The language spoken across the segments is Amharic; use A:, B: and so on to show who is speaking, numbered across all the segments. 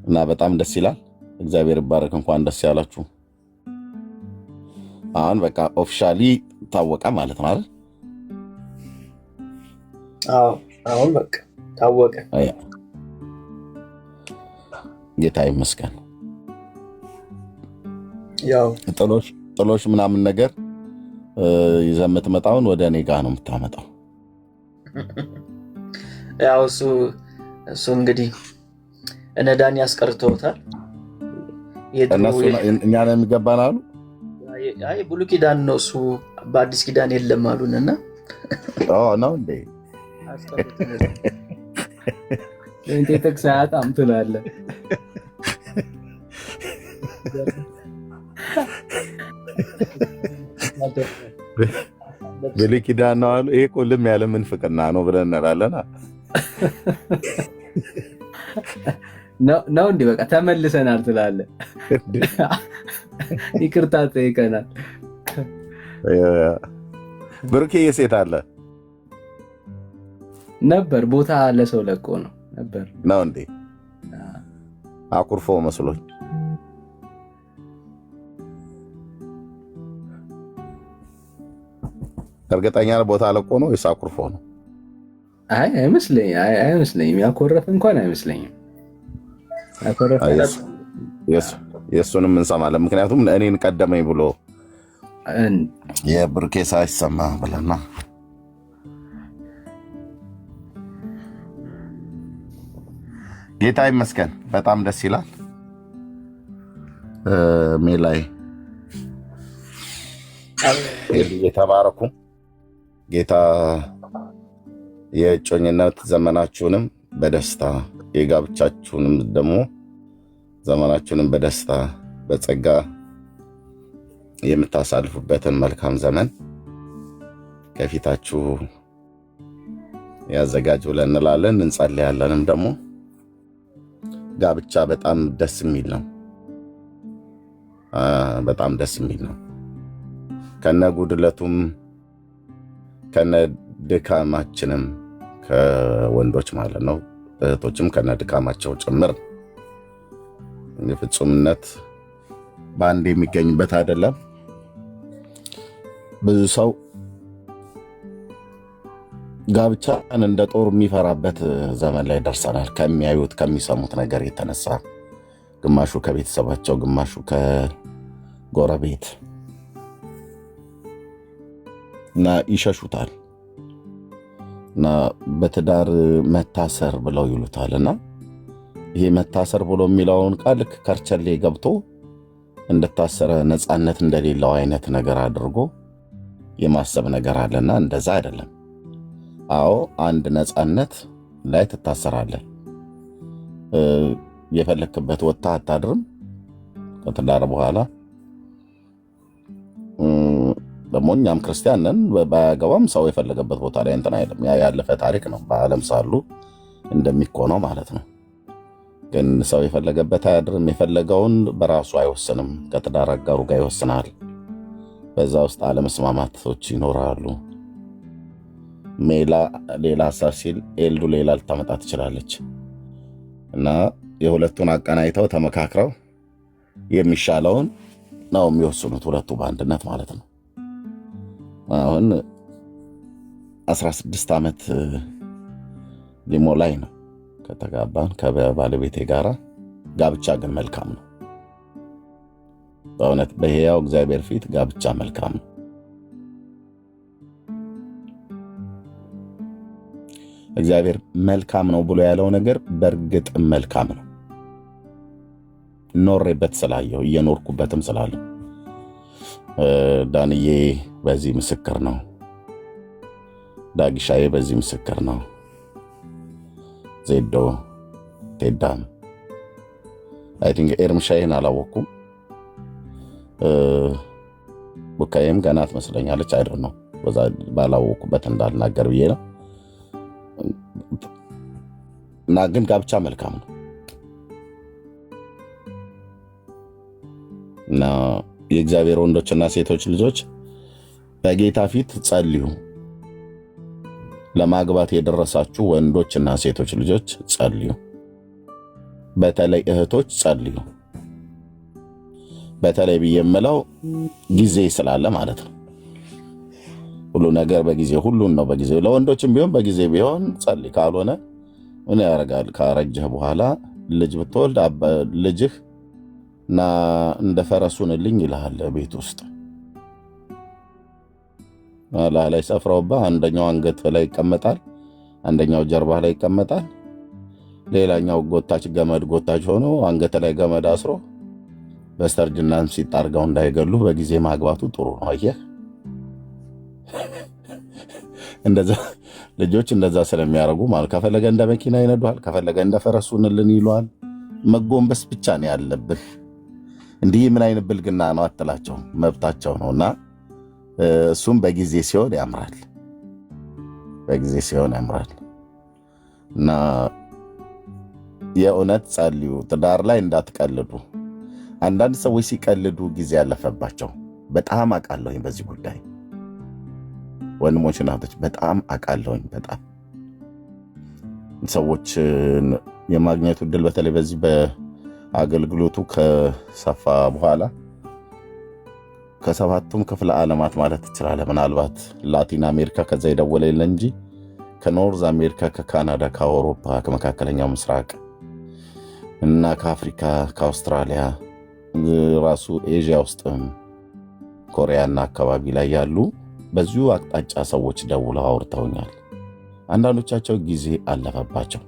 A: እና በጣም ደስ ይላል። እግዚአብሔር ይባረክ። እንኳን ደስ ያላችሁ። አሁን በቃ ኦፊሻሊ ታወቀ ማለት ነው አይደል?
B: አዎ አሁን በቃ ታወቀ።
A: ጌታ ይመስገን።
B: ያው
A: ጥሎሽ ምናምን ነገር ይዘህ የምትመጣውን ወደ እኔ ጋር ነው የምታመጣው።
B: ያው እሱ እንግዲህ እነ ዳኒ ያስቀርተውታል።
A: እነሱ እኛ ላይ የሚገባን አሉ።
B: አይ ብሉይ ኪዳን ነው እሱ፣ በአዲስ ኪዳን የለም አሉንና
A: ነው እንዴ?
C: ጥቅስ አያጣም ትላለህ።
A: ብሉይ ኪዳን ነው አሉ። ይሄ እኮ ልም ያለ ምንፍቅና ነው ብለን እንላለን
C: ነው እንዲህ በቃ ተመልሰናል ትላለህ። ይቅርታ ጠይቀናል።
A: ብሩኬ የሴት አለ
C: ነበር ቦታ ለሰው ለቆ ነበር
A: ነው እንዴ? አኩርፎ መስሎኝ። እርግጠኛ ቦታ ለቆ ነው ወይስ አኩርፎ ነው?
C: አይ አይመስለኝም። ያኮረፈ እንኳን አይመስለኝም።
A: የእሱንም እንሰማለን። ምክንያቱም እኔን ቀደመኝ ብሎ የብሩኬ ሳይሰማ ብለና ጌታ ይመስገን። በጣም ደስ ይላል። ሜላይ የተባረኩ ጌታ የእጮኝነት ዘመናችሁንም በደስታ የጋብቻችሁንም ደግሞ ዘመናችሁንም በደስታ በጸጋ የምታሳልፉበትን መልካም ዘመን ከፊታችሁ ያዘጋጅ ብለን እንላለን፣ እንጸልያለንም። ደግሞ ጋብቻ በጣም ደስ የሚል ነው። በጣም ደስ የሚል ነው። ከነ ጉድለቱም ከነ ድካማችንም ከወንዶች ማለት ነው፣ እህቶችም ከነ ድካማቸው ጭምር የፍጹምነት በአንድ የሚገኝበት አይደለም። ብዙ ሰው ጋብቻን እንደ ጦር የሚፈራበት ዘመን ላይ ደርሰናል። ከሚያዩት ከሚሰሙት ነገር የተነሳ ግማሹ ከቤተሰባቸው፣ ግማሹ ከጎረቤት እና ይሸሹታል እና በትዳር መታሰር ብለው ይሉታል። እና ይሄ መታሰር ብሎ የሚለውን ቃል ከርቸሌ ገብቶ እንደታሰረ ነፃነት እንደሌለው አይነት ነገር አድርጎ የማሰብ ነገር አለና እንደዛ አይደለም። አዎ አንድ ነፃነት ላይ ትታሰራለህ። የፈለክበት ወጥታ አታድርም። ከትዳር በኋላ ደግሞ እኛም ክርስቲያን ነን። ባያገባም ሰው የፈለገበት ቦታ ላይ እንትን አይደለም። ያ ያለፈ ታሪክ ነው። በዓለም ሳሉ እንደሚኮነው ማለት ነው። ግን ሰው የፈለገበት አያድርም። የፈለገውን በራሱ አይወስንም። ከትዳር አጋሩ ጋር ይወስናል። በዛ ውስጥ አለመስማማቶች ይኖራሉ። ሜላ ሌላ ሀሳብ ሲል ኤልዱ ሌላ ልታመጣ ትችላለች እና የሁለቱን አቀናይተው ተመካክረው የሚሻለውን ነው የሚወስኑት፣ ሁለቱ በአንድነት ማለት ነው። አሁን 16 ዓመት ሊሞላኝ ነው ከተጋባን ከባለቤቴ ጋር። ጋብቻ ግን መልካም ነው። በእውነት በሕያው እግዚአብሔር ፊት ጋብቻ መልካም ነው። እግዚአብሔር መልካም ነው ብሎ ያለው ነገር በእርግጥ መልካም ነው። ኖሬበት ስላየው እየኖርኩበትም ስላለው ዳንዬ በዚህ ምስክር ነው። ዳግሻዬ በዚህ ምስክር ነው። ዜዶ ቴዳም አይ ቲንክ ኤርምሻዬን አላወኩም። ቡካዬም ገና ትመስለኛለች። አይደል ነው በዛ ባላወኩበት እንዳልናገር ብዬ ነው። እና ግን ጋብቻ መልካም ነው እና የእግዚአብሔር ወንዶችና ሴቶች ልጆች በጌታ ፊት ጸልዩ። ለማግባት የደረሳችሁ ወንዶችና ሴቶች ልጆች ጸልዩ። በተለይ እህቶች ጸልዩ። በተለይ ብዬ የምለው ጊዜ ስላለ ማለት ነው። ሁሉ ነገር በጊዜ ሁሉን ነው በጊዜ። ለወንዶችም ቢሆን በጊዜ ቢሆን ጸልይ። ካልሆነ ምን ያደርጋል? ካረጀህ በኋላ ልጅ ብትወልድ ልጅህ እና እንደ ፈረሱንልኝ ይልሃል። ቤት ውስጥ ላይ ሰፍረውብህ አንደኛው አንገት ላይ ይቀመጣል፣ አንደኛው ጀርባ ላይ ይቀመጣል። ሌላኛው ገመድ ጎታች ሆኖ አንገት ላይ ገመድ አስሮ በስተርጅናም ሲጣርገው እንዳይገሉ በጊዜ ማግባቱ ጥሩ ነው። አየህ፣ እንደዛ ልጆች እንደዛ ስለሚያደርጉ ማለት ከፈለገ እንደ መኪና ይነዱሃል፣ ከፈለገ እንደ ፈረሱንልን ይሏል። መጎንበስ ብቻ ነው ያለብህ። እንዲህ ምን አይነት ብልግና ነው አትላቸው፣ መብታቸው ነውና እሱም በጊዜ ሲሆን ያምራል፣ በጊዜ ሲሆን ያምራል። እና የእውነት ጸልዩ። ትዳር ላይ እንዳትቀልዱ። አንዳንድ ሰዎች ሲቀልዱ ጊዜ ያለፈባቸው በጣም አውቃለሁኝ። በዚህ ጉዳይ ወንድሞች እናቶች በጣም አውቃለሁኝ። በጣም ሰዎች የማግኘቱ እድል በተለይ በዚህ በአገልግሎቱ ከሰፋ በኋላ ከሰባቱም ክፍለ ዓለማት ማለት ትችላለህ። ምናልባት ላቲን አሜሪካ ከዛ የደወለ የለ እንጂ ከኖርዝ አሜሪካ፣ ከካናዳ፣ ከአውሮፓ፣ ከመካከለኛው ምስራቅ እና ከአፍሪካ፣ ከአውስትራሊያ ራሱ ኤዥያ ውስጥም ኮሪያና አካባቢ ላይ ያሉ በዚሁ አቅጣጫ ሰዎች ደውለው አውርተውኛል። አንዳንዶቻቸው ጊዜ አለፈባቸው።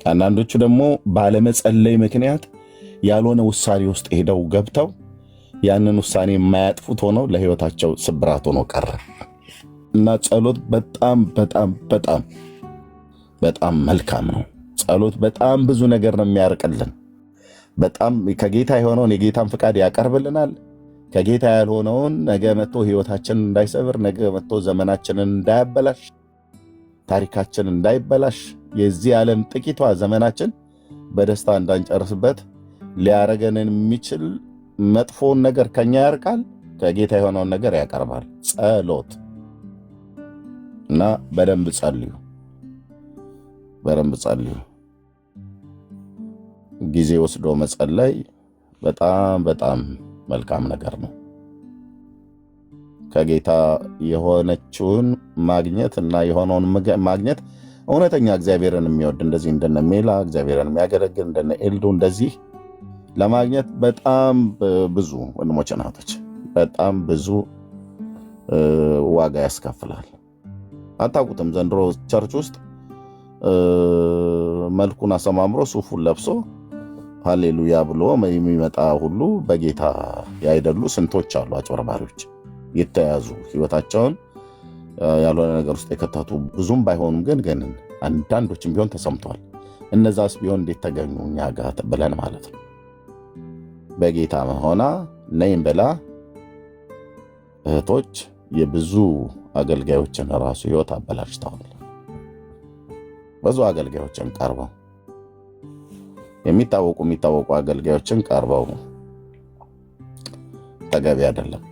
A: አንዳንዶቹ ደግሞ ባለመጸለይ ምክንያት ያልሆነ ውሳኔ ውስጥ ሄደው ገብተው ያንን ውሳኔ የማያጥፉት ሆነው ለሕይወታቸው ስብራት ሆኖ ቀረ እና ጸሎት በጣም በጣም በጣም በጣም መልካም ነው። ጸሎት በጣም ብዙ ነገር ነው የሚያርቅልን። በጣም ከጌታ የሆነውን የጌታን ፍቃድ ያቀርብልናል። ከጌታ ያልሆነውን ነገ መጥቶ ሕይወታችንን እንዳይሰብር፣ ነገ መጥቶ ዘመናችንን እንዳያበላሽ፣ ታሪካችን እንዳይበላሽ፣ የዚህ ዓለም ጥቂቷ ዘመናችን በደስታ እንዳንጨርስበት ሊያረገንን የሚችል መጥፎውን ነገር ከኛ ያርቃል፣ ከጌታ የሆነውን ነገር ያቀርባል። ጸሎት እና በደንብ ጸልዩ፣ በደንብ ጸልዩ። ጊዜ ወስዶ መጸለይ በጣም በጣም መልካም ነገር ነው። ከጌታ የሆነችውን ማግኘት እና የሆነውን ማግኘት እውነተኛ እግዚአብሔርን የሚወድ እንደዚህ እንደነ ሜላ እግዚአብሔርን የሚያገለግል እንደነ ኤልዱ እንደዚህ ለማግኘት በጣም ብዙ ወንድሞች እናቶች በጣም ብዙ ዋጋ ያስከፍላል። አታውቁትም? ዘንድሮ ቸርች ውስጥ መልኩን አሰማምሮ ሱፉን ለብሶ ሃሌሉያ ብሎ የሚመጣ ሁሉ በጌታ ያይደሉ ስንቶች አሉ። አጭበርባሪዎች የተያዙ ሕይወታቸውን ያልሆነ ነገር ውስጥ የከተቱ ብዙም ባይሆኑም ግን አንዳንዶችም ቢሆን ተሰምተዋል። እነዛስ ቢሆን እንዴት ተገኙ እኛ ጋር ብለን ማለት ነው። በጌታ መሆና ነይም ብላ እህቶች የብዙ አገልጋዮችን ራሱ ሕይወት አበላሽተዋል። ብዙ አገልጋዮችን ቀርበው የሚታወቁ አገልጋዮችን ቀርበው ተገቢ አይደለም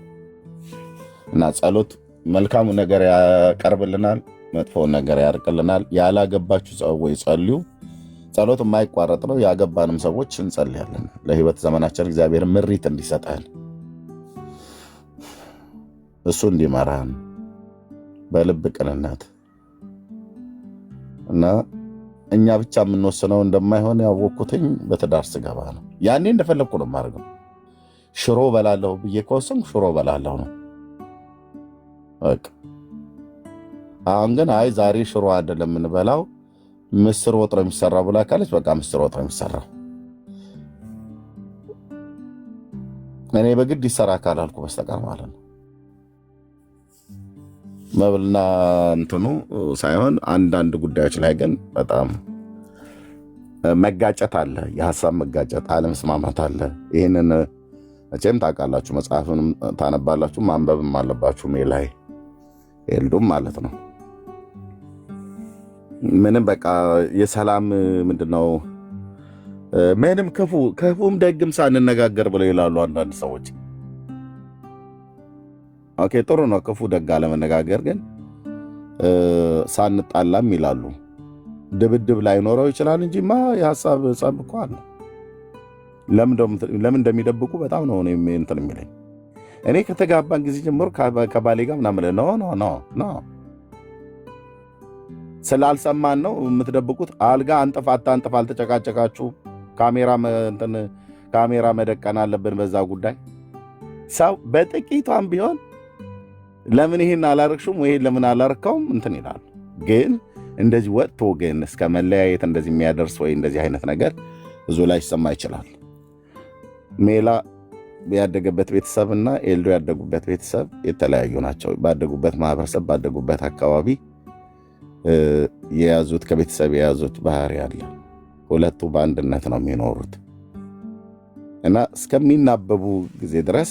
A: እና ጸሎት መልካሙ ነገር ያቀርብልናል፣ መጥፎውን ነገር ያርቅልናል። ያላገባችሁ ሰዎች ጸልዩ። ጸሎት የማይቋረጥ ነው። ያገባንም ሰዎች እንጸልያለን። ለሕይወት ዘመናችን እግዚአብሔር ምሪት እንዲሰጠን እሱ እንዲመራን በልብ ቅንነት እና እኛ ብቻ የምንወስነው እንደማይሆን ያወቅኩትኝ በትዳር ስገባ ነው። ያኔ እንደፈለግኩ ነው የማደርገው። ሽሮ በላለሁ ብዬ ከወሰንኩ ሽሮ በላለሁ ነው በቃ። አሁን ግን አይ ዛሬ ሽሮ አይደለም የምንበላው ምስር ወጥ ነው የሚሰራው ብላ ካለች በቃ ምስር ወጥ ነው የሚሰራው። እኔ በግድ ይሰራ ካላልኩ በስተቀር ማለት ነው። መብልና እንትኑ ሳይሆን አንዳንድ ጉዳዮች ላይ ግን በጣም መጋጨት አለ። የሀሳብ መጋጨት፣ አለመስማማት አለ። ይህንን መቼም ታውቃላችሁ፣ መጽሐፍንም ታነባላችሁ፣ ማንበብም አለባችሁ። ሜላይ ኤልዱም ማለት ነው። ምንም በቃ የሰላም ምንድነው ምንም ክፉም ደግም ሳንነጋገር ብለው ይላሉ አንዳንድ ሰዎች። ኦኬ ጥሩ ነው ክፉ ደግ አለመነጋገር፣ ግን ሳንጣላም ይላሉ። ድብድብ ላይኖረው ይችላል እንጂማ የሀሳብ ጸብ እኮ አለ። ለምን እንደሚደብቁ በጣም ነው እንትን የሚለኝ። እኔ ከተጋባን ጊዜ ጀምሮ ከባሌ ጋር ምናምን ኖ ስላልሰማን ነው የምትደብቁት። አልጋ አንጥፍ አታንጥፍ አልተጨቃጨቃችሁ። ካሜራ መደቀን አለብን በዛ ጉዳይ። ሰው በጥቂቷም ቢሆን ለምን ይሄን አላረግሽም ወይ ለምን አላረካውም እንትን ይላል። ግን እንደዚህ ወጥቶ ግን እስከ መለያየት እንደዚህ የሚያደርስ ወይ እንደዚህ አይነት ነገር ብዙ ላይ ይሰማ ይችላል። ሜላ ያደገበት ቤተሰብና ኤልዶ ያደጉበት ቤተሰብ የተለያዩ ናቸው። ባደጉበት ማህበረሰብ ባደጉበት አካባቢ የያዙት ከቤተሰብ የያዙት ባህሪ አለ። ሁለቱ በአንድነት ነው የሚኖሩት እና እስከሚናበቡ ጊዜ ድረስ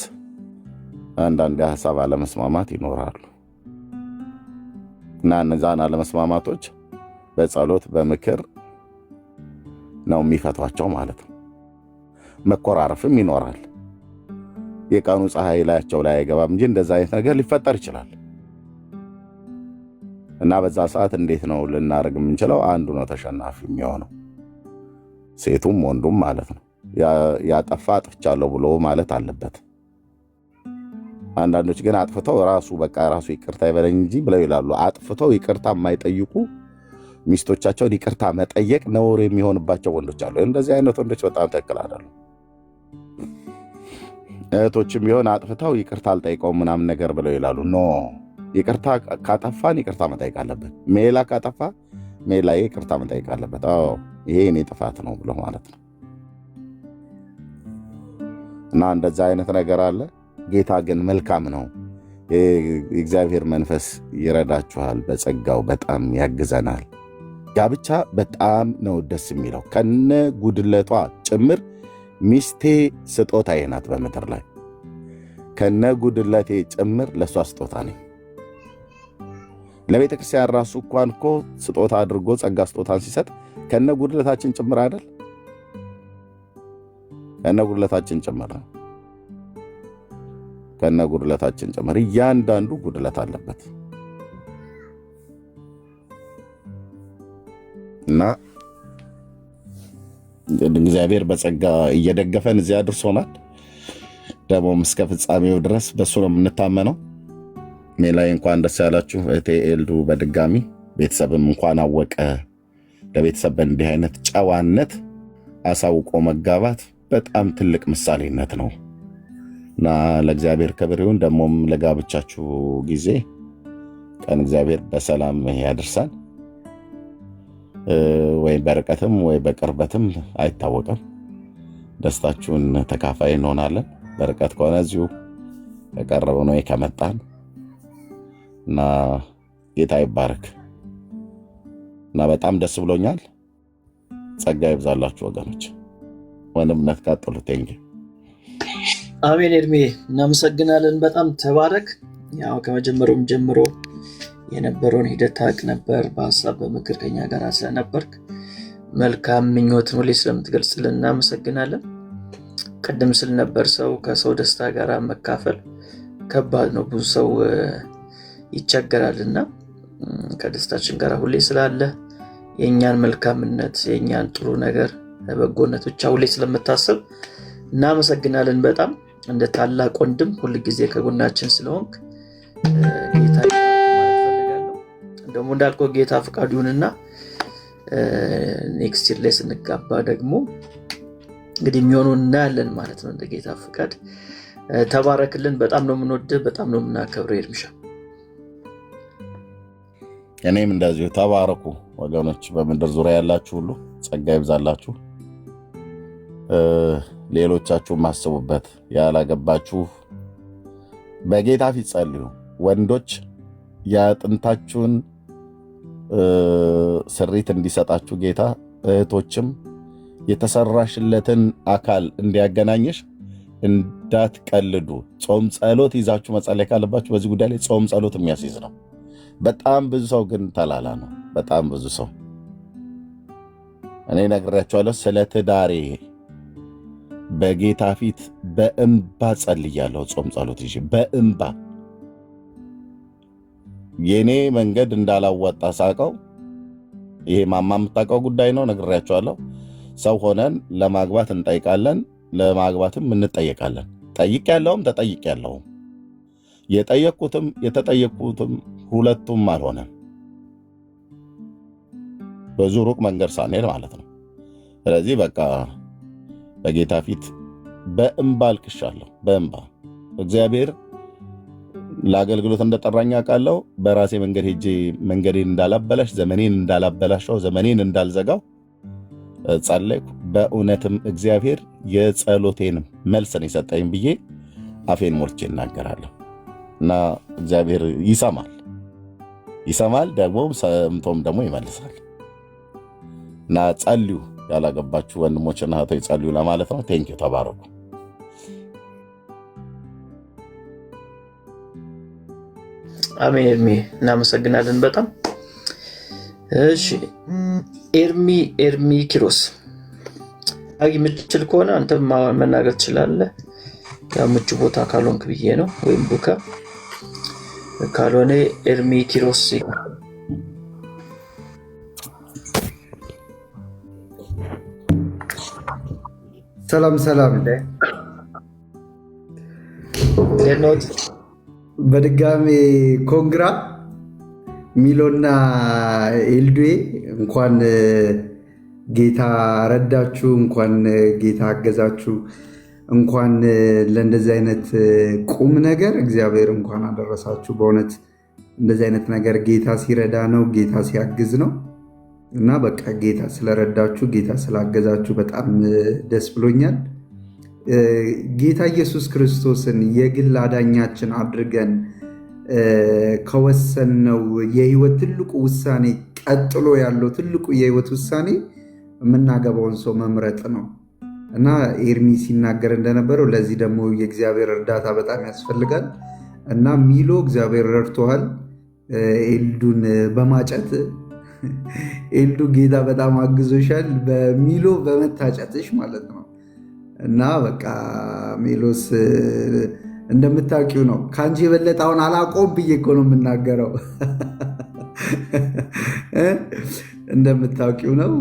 A: አንዳንድ የሀሳብ አለመስማማት ይኖራሉ እና እነዛን አለመስማማቶች በጸሎት በምክር ነው የሚፈቷቸው ማለት ነው። መኮራረፍም ይኖራል። የቀኑ ፀሐይ ላያቸው ላይ አይገባም እንጂ እንደዛ አይነት ነገር ሊፈጠር ይችላል እና በዛ ሰዓት እንዴት ነው ልናደርግ የምንችለው? አንዱ ነው ተሸናፊ የሚሆነው፣ ሴቱም ወንዱም ማለት ነው። ያጠፋ አጥፍቻለሁ ብሎ ማለት አለበት። አንዳንዶች ግን አጥፍተው ራሱ ይቅርታ ይበለኝ እንጂ ብለው ይላሉ። አጥፍተው ይቅርታ የማይጠይቁ ሚስቶቻቸውን ይቅርታ መጠየቅ ነውር የሚሆንባቸው ወንዶች አሉ። እንደዚህ አይነት ወንዶች በጣም ትክክል አይደሉም። እህቶችም ቢሆን አጥፍተው ይቅርታ አልጠይቀውም ምናምን ነገር ብለው ይላሉ። ኖ ይቅርታ ካጠፋን ይቅርታ መጠየቅ አለበት። ሜላ ካጠፋ ሜላዬ ይቅርታ መጠየቅ አለበት። ይሄ እኔ ጥፋት ነው ብሎ ማለት ነው እና እንደዛ አይነት ነገር አለ። ጌታ ግን መልካም ነው። የእግዚአብሔር መንፈስ ይረዳችኋል፣ በጸጋው በጣም ያግዘናል። ጋብቻ በጣም ነው ደስ የሚለው ከነ ጉድለቷ ጭምር። ሚስቴ ስጦታዬ ናት በምድር ላይ ከነ ጉድለቴ ጭምር ለእሷ ስጦታ ነኝ። ለቤተ ክርስቲያን ራሱ እንኳን እኮ ስጦታ አድርጎ ጸጋ ስጦታን ሲሰጥ ከነ ጉድለታችን ጭምር አይደል? ከነ ጉድለታችን ጭምር ነው። ከነ ጉድለታችን ጭምር እያንዳንዱ ጉድለት አለበት እና እግዚአብሔር በጸጋ እየደገፈን እዚያ አድርሶናል። ደግሞም እስከ ፍጻሜው ድረስ በእሱ ነው የምንታመነው። ሜላይ እንኳን ደስ ያላችሁ እህቴ ኤልዱ። በድጋሚ ቤተሰብም እንኳን አወቀ። ለቤተሰብ በእንዲህ አይነት ጨዋነት አሳውቆ መጋባት በጣም ትልቅ ምሳሌነት ነው እና ለእግዚአብሔር ክብር ይሁን። ደግሞም ለጋብቻችሁ ጊዜ ቀን እግዚአብሔር በሰላም ያደርሳል። ወይ በርቀትም ወይ በቅርበትም አይታወቅም። ደስታችሁን ተካፋይ እንሆናለን። በርቀት ከሆነ እዚሁ የቀረበው ነው ከመጣን እና ጌታ ይባረክ እና በጣም ደስ ብሎኛል። ጸጋ ይብዛላችሁ ወገኖች። ወንድምነት ቀጥሉ። ቴንኪ
B: አሜን። እድሜ እናመሰግናለን። በጣም ተባረክ። ያው ከመጀመሪያውም ጀምሮ የነበረውን ሂደት ታውቅ ነበር። በሀሳብ በምክር ከኛ ጋር ስለነበርክ መልካም ምኞትን ሁሌ ስለምትገልጽልን እናመሰግናለን። ቅድም ስል ነበር ሰው ከሰው ደስታ ጋር መካፈል ከባድ ነው፣ ብዙ ሰው ይቸገራልና ከደስታችን ጋር ሁሌ ስላለ የእኛን መልካምነት የእኛን ጥሩ ነገር በጎነት ብቻ ሁሌ ስለምታስብ እናመሰግናለን። በጣም እንደ ታላቅ ወንድም ሁል ጊዜ ከጎናችን ስለሆንክ ጌታ ደግሞ እንዳልከው ጌታ ፈቃዱ ይሁንና ኔክስት ይር ላይ ስንጋባ ደግሞ እንግዲህ የሚሆነው እናያለን ማለት ነው። እንደ ጌታ ፈቃድ ተባረክልን። በጣም ነው የምንወድህ፣ በጣም ነው የምናከብረው። ኤርምሻ
A: እኔም እንደዚሁ ተባረኩ ወገኖች። በምድር ዙሪያ ያላችሁ ሁሉ ጸጋ ይብዛላችሁ። ሌሎቻችሁም አስቡበት። ያላገባችሁ በጌታ ፊት ጸልዩ። ወንዶች የአጥንታችሁን ስሪት እንዲሰጣችሁ ጌታ፣ እህቶችም የተሰራሽለትን አካል እንዲያገናኝሽ እንዳትቀልዱ። ጾም ጸሎት ይዛችሁ መጸለይ ካለባችሁ በዚህ ጉዳይ ላይ ጾም ጸሎት የሚያስይዝ ነው። በጣም ብዙ ሰው ግን ተላላ ነው። በጣም ብዙ ሰው እኔ ነግሬያቸዋለሁ። ስለ ትዳሬ በጌታ ፊት በእንባ ጸልያለሁ። ጾም ጸሎት ይዤ በእንባ የኔ መንገድ እንዳላወጣ ሳቀው። ይሄ ማማ የምታውቀው ጉዳይ ነው፣ ነግሬያቸዋለሁ። ሰው ሆነን ለማግባት እንጠይቃለን፣ ለማግባትም እንጠየቃለን። ጠይቄያለሁም ተጠይቄያለሁም። የጠየቅኩትም የተጠየቅኩትም ሁለቱም አልሆነም። ብዙ ሩቅ መንገድ ሳንሄድ ማለት ነው። ስለዚህ በቃ በጌታ ፊት በእንባ አልቅሻለሁ። በእንባ እግዚአብሔር ለአገልግሎት እንደጠራኝ አውቃለሁ። በራሴ መንገድ ሄጄ መንገዴን እንዳላበላሽ፣ ዘመኔን እንዳላበላሸው፣ ዘመኔን እንዳልዘጋው ጸለይኩ። በእውነትም እግዚአብሔር የጸሎቴንም መልስን የሰጠኝ ብዬ አፌን ሞልቼ እናገራለሁ። እና እግዚአብሔር ይሰማል፣ ደግሞ ሰምቶም ደግሞ ይመልሳል። እና ጸልዩ፣ ያላገባችሁ ወንድሞችና እህቶች ጸልዩ ለማለት ነው። ቴንኪው፣ ተባረኩ።
B: አሜን። ኤርሚ እናመሰግናለን በጣም እሺ። ኤርሚ ኪሮስ የምትችል ከሆነ አንተ መናገር ትችላለህ። ያው ምቹ ቦታ ካልሆንክ ብዬ ነው፣ ወይም ቡካ ካልሆነ ኤርሚ ኪሮስ።
D: ሰላም በድጋሜ ኮንግራ ሚሎና ኤልዱዌ እንኳን ጌታ ረዳችሁ፣ እንኳን ጌታ አገዛችሁ፣ እንኳን ለእንደዚህ አይነት ቁም ነገር እግዚአብሔር እንኳን አደረሳችሁ። በእውነት እንደዚህ አይነት ነገር ጌታ ሲረዳ ነው፣ ጌታ ሲያግዝ ነው። እና በቃ ጌታ ስለረዳችሁ፣ ጌታ ስላገዛችሁ በጣም ደስ ብሎኛል። ጌታ ኢየሱስ ክርስቶስን የግል አዳኛችን አድርገን ከወሰንነው የህይወት ትልቁ ውሳኔ ቀጥሎ ያለው ትልቁ የህይወት ውሳኔ የምናገባውን ሰው መምረጥ ነው። እና ኤርሚ ሲናገር እንደነበረው ለዚህ ደግሞ የእግዚአብሔር እርዳታ በጣም ያስፈልጋል። እና ሚሎ እግዚአብሔር ረድቶሃል ኤልዱን በማጨት ኤልዱ ጌታ በጣም አግዞሻል፣ በሚሎ በመታጨትሽ ማለት ነው። እና በቃ ሜሎስ እንደምታውቂው ነው። ከአንቺ የበለጠ አሁን አላቆም ብዬ እኮ ነው የምናገረው። እንደምታውቂው ነው።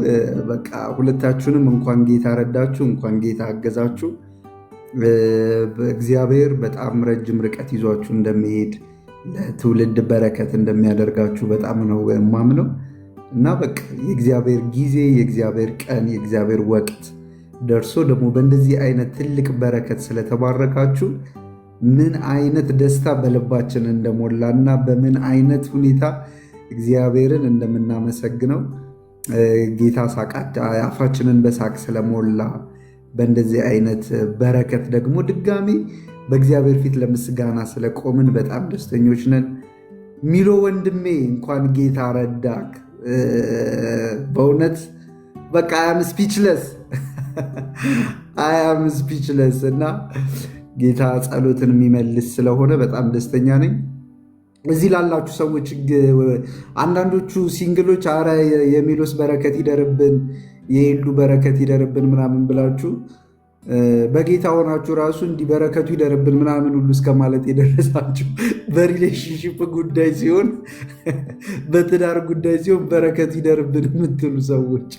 D: በቃ ሁለታችሁንም እንኳን ጌታ ረዳችሁ፣ እንኳን ጌታ አገዛችሁ። እግዚአብሔር በጣም ረጅም ርቀት ይዟችሁ እንደሚሄድ፣ ለትውልድ በረከት እንደሚያደርጋችሁ በጣም ነው የማምነው። እና በቃ የእግዚአብሔር ጊዜ፣ የእግዚአብሔር ቀን፣ የእግዚአብሔር ወቅት ደርሶ ደግሞ በእንደዚህ አይነት ትልቅ በረከት ስለተባረካችሁ ምን አይነት ደስታ በልባችን እንደሞላና በምን አይነት ሁኔታ እግዚአብሔርን እንደምናመሰግነው ጌታ አፋችንን በሳቅ ስለሞላ በእንደዚህ አይነት በረከት ደግሞ ድጋሚ በእግዚአብሔር ፊት ለምስጋና ስለቆምን በጣም ደስተኞች ነን። ሚሎ ወንድሜ እንኳን ጌታ ረዳክ። በእውነት በቃ አያም ስፒችለስ እና ጌታ ጸሎትን የሚመልስ ስለሆነ በጣም ደስተኛ ነኝ። እዚህ ላላችሁ ሰዎች አንዳንዶቹ ሲንግሎች አረ የሚሎስ በረከት ይደርብን፣ የሄሉ በረከት ይደርብን ምናምን ብላችሁ በጌታ ሆናችሁ ራሱ እንዲህ በረከቱ ይደርብን ምናምን ሁሉ እስከ ማለት የደረሳችሁ በሪሌሽንሽፕ ጉዳይ ሲሆን፣ በትዳር ጉዳይ ሲሆን በረከቱ ይደርብን የምትሉ ሰዎች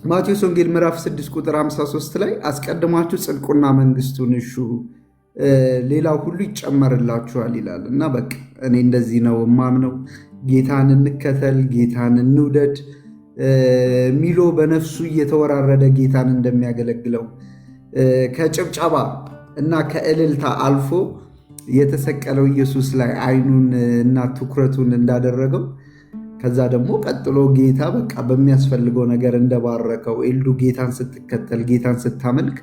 D: ማቴዎስ ወንጌል ምዕራፍ 6 ቁጥር 53 ላይ አስቀድማችሁ ጽድቁና መንግስቱን እሹ ሌላው ሁሉ ይጨመርላችኋል ይላል። እና በቃ እኔ እንደዚህ ነው የማምነው። ጌታን እንከተል፣ ጌታን እንውደድ። ሚሎ በነፍሱ እየተወራረደ ጌታን እንደሚያገለግለው ከጭብጨባ እና ከእልልታ አልፎ የተሰቀለው ኢየሱስ ላይ አይኑን እና ትኩረቱን እንዳደረገው ከዛ ደግሞ ቀጥሎ ጌታ በቃ በሚያስፈልገው ነገር እንደባረከው ኤልዱ ጌታን ስትከተል ጌታን ስታመልክ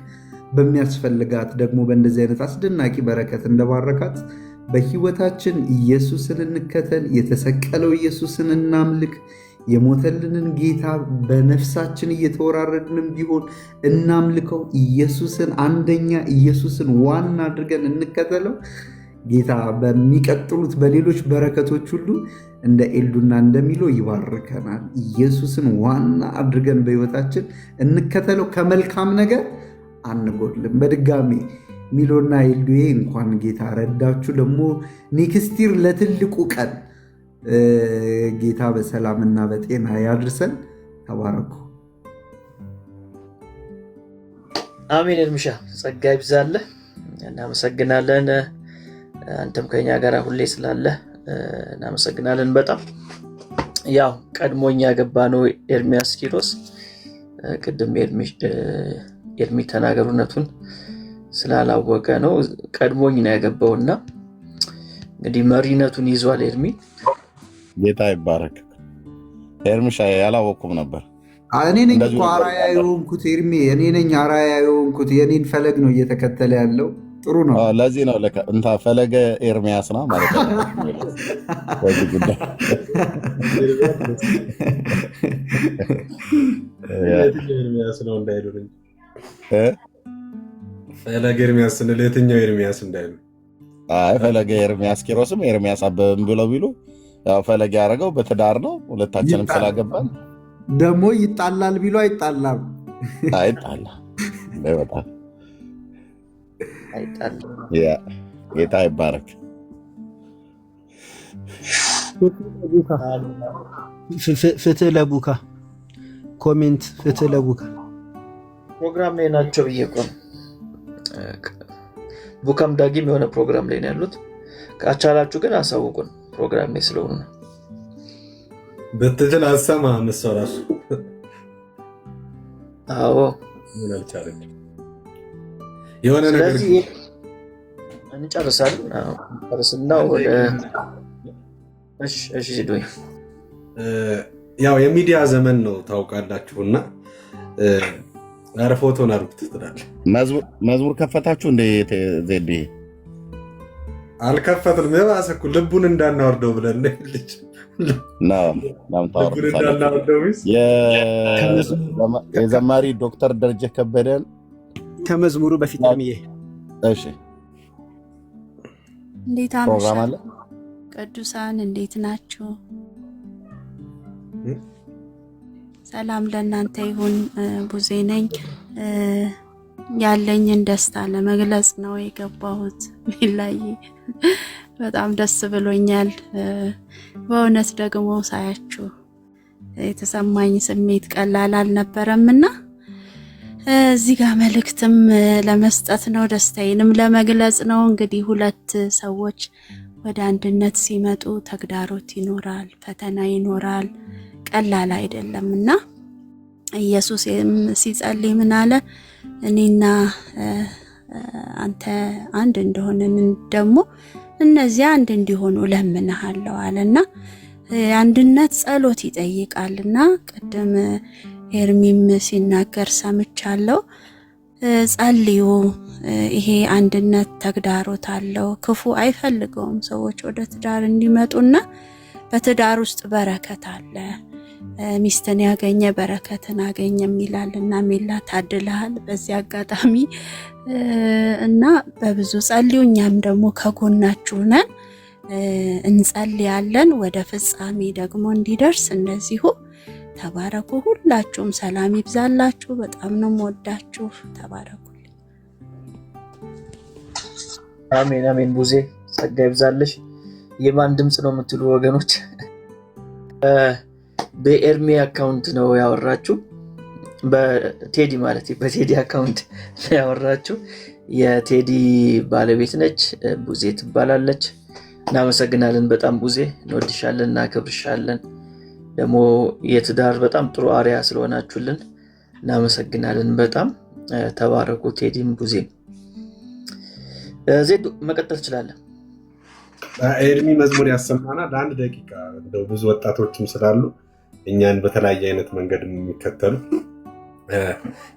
D: በሚያስፈልጋት ደግሞ በእንደዚህ አይነት አስደናቂ በረከት እንደባረካት በህይወታችን ኢየሱስን እንከተል፣ የተሰቀለው ኢየሱስን እናምልክ፣ የሞተልንን ጌታ በነፍሳችን እየተወራረድንም ቢሆን እናምልከው። ኢየሱስን አንደኛ፣ ኢየሱስን ዋና አድርገን እንከተለው። ጌታ በሚቀጥሉት በሌሎች በረከቶች ሁሉ እንደ ኤልዱና እንደሚለው ይባርከናል። ኢየሱስን ዋና አድርገን በህይወታችን እንከተለው። ከመልካም ነገር አንጎድልም። በድጋሚ ሚሎና ኤልዱዬ እንኳን ጌታ ረዳችሁ። ደግሞ ኔክስቲር ለትልቁ ቀን ጌታ በሰላምና በጤና ያድርሰን። ተባረኩ።
B: አሜን። እርምሻ ጸጋ ይብዛልህ። እናመሰግናለን። አንተም ከኛ ጋር ሁሌ ስላለህ እናመሰግናለን በጣም። ያው ቀድሞኛ ያገባ ነው ኤርሚያስ ኪሮስ። ቅድም ኤርሚ ተናገሩነቱን ስላላወቀ ነው ቀድሞኝ ነው ያገባውና እንግዲህ መሪነቱን ይዟል ኤርሚ።
A: ጌታ ይባረክ። ኤርሚሻ ያላወኩም ነበር።
D: እኔ ነኝ እኮ አራያ የሆንኩት ኤርሚ፣ እኔ ነኝ አራያ የሆንኩት። የኔን ፈለግ ነው እየተከተለ ያለው። ጥሩ ነው።
A: ለዚህ ነው እንታ ፈለገ ኤርሚያስ ነው ማለት ነው። በዚህ ጉዳይ
E: ኤርሚያስ ነው እንዳይሉኝ። ፈለገ ኤርሚያስ ስንል የትኛው ኤርሚያስ እንዳይሉ።
A: አይ ፈለገ ኤርሚያስ ኪሮስም ኤርሚያስ አበበም ብለው ቢሉ ያው ፈለገ ያደረገው በትዳር ነው። ሁለታችንም ስላገባን
D: ደግሞ ይጣላል ቢሉ አይጣላም።
A: አይጣላ በጣም ጌታ ይባረክ።
F: ፍትህ ለቡካ ኮሜንት። ፍትህ ለቡካ
B: ፕሮግራም ላይ ናቸው ብዬ እኮ ነው። ቡካም ዳጊም የሆነ ፕሮግራም ላይ ነው ያሉት። ካቻላችሁ ግን አሳውቁን። ፕሮግራም ላይ ስለሆኑ ነው።
E: በትትል አሰማ መሰራሱ።
B: አዎ
E: የሆነ ነገር
B: እንጨርሳለን። ጨርስና ወደ እሺ ዶይ
E: ያው የሚዲያ ዘመን ነው ታውቃላችሁና ፎቶን አርጉት ትላለህ።
A: መዝሙር ከፈታችሁ እንደ ዜድ
E: አልከፈትንም። የባሰኩ ልቡን እንዳናወርደው ብለን ልጅ
A: የዘማሪ ዶክተር ደረጀ ከበደን
F: ከመዝሙሩ በፊት ሚዬ
G: እንዴት አመሻችሁ ቅዱሳን፣ እንዴት ናችሁ? ሰላም ለእናንተ ይሁን። ቡዜ ነኝ። ያለኝን ደስታ ለመግለጽ ነው የገባሁት። ሚላይ በጣም ደስ ብሎኛል። በእውነት ደግሞ ሳያችሁ የተሰማኝ ስሜት ቀላል አልነበረምና እዚህ ጋር መልእክትም ለመስጠት ነው፣ ደስታዬንም ለመግለጽ ነው። እንግዲህ ሁለት ሰዎች ወደ አንድነት ሲመጡ ተግዳሮት ይኖራል፣ ፈተና ይኖራል፣ ቀላል አይደለምና ኢየሱስ ሲጸልይ ምን አለ? እኔና አንተ አንድ እንደሆነን ደግሞ እነዚያ አንድ እንዲሆኑ ለምንሃለሁ አለና አንድነት ጸሎት ይጠይቃልና ቅድም ኤርሚም ሲናገር ሰምቻለሁ። ጸልዩ። ይሄ አንድነት ተግዳሮት አለው፣ ክፉ አይፈልገውም ሰዎች ወደ ትዳር እንዲመጡና በትዳር ውስጥ በረከት አለ። ሚስትን ያገኘ በረከትን አገኘ የሚላልና ሜላ ታድልሃል በዚህ አጋጣሚ እና በብዙ ጸልዩ። እኛም ደግሞ ከጎናችሁ ነን እንጸልያለን። ወደ ፍጻሜ ደግሞ እንዲደርስ እንደዚሁ ተባረኩ። ሁላችሁም ሰላም ይብዛላችሁ። በጣም ነው የምወዳችሁ። ተባረኩ።
B: አሜን አሜን። ቡዜ ጸጋ ይብዛልሽ። የማን ድምጽ ነው የምትሉ ወገኖች በኤርሚ አካውንት ነው ያወራችሁ። በቴዲ ማለት በቴዲ አካውንት ያወራችሁ። የቴዲ ባለቤት ነች፣ ቡዜ ትባላለች። እናመሰግናለን በጣም ቡዜ፣ እንወድሻለን፣ እናከብርሻለን። ደግሞ የትዳር በጣም ጥሩ አሪያ ስለሆናችሁልን እናመሰግናለን በጣም። ተባረኩ። ቴዲም ቡዜም። ዜድ መቀጠል ትችላለን።
E: ኤርሚ መዝሙር ያሰማና ለአንድ ደቂቃ እንደው ብዙ ወጣቶችም ስላሉ እኛን በተለያየ አይነት መንገድ የሚከተሉ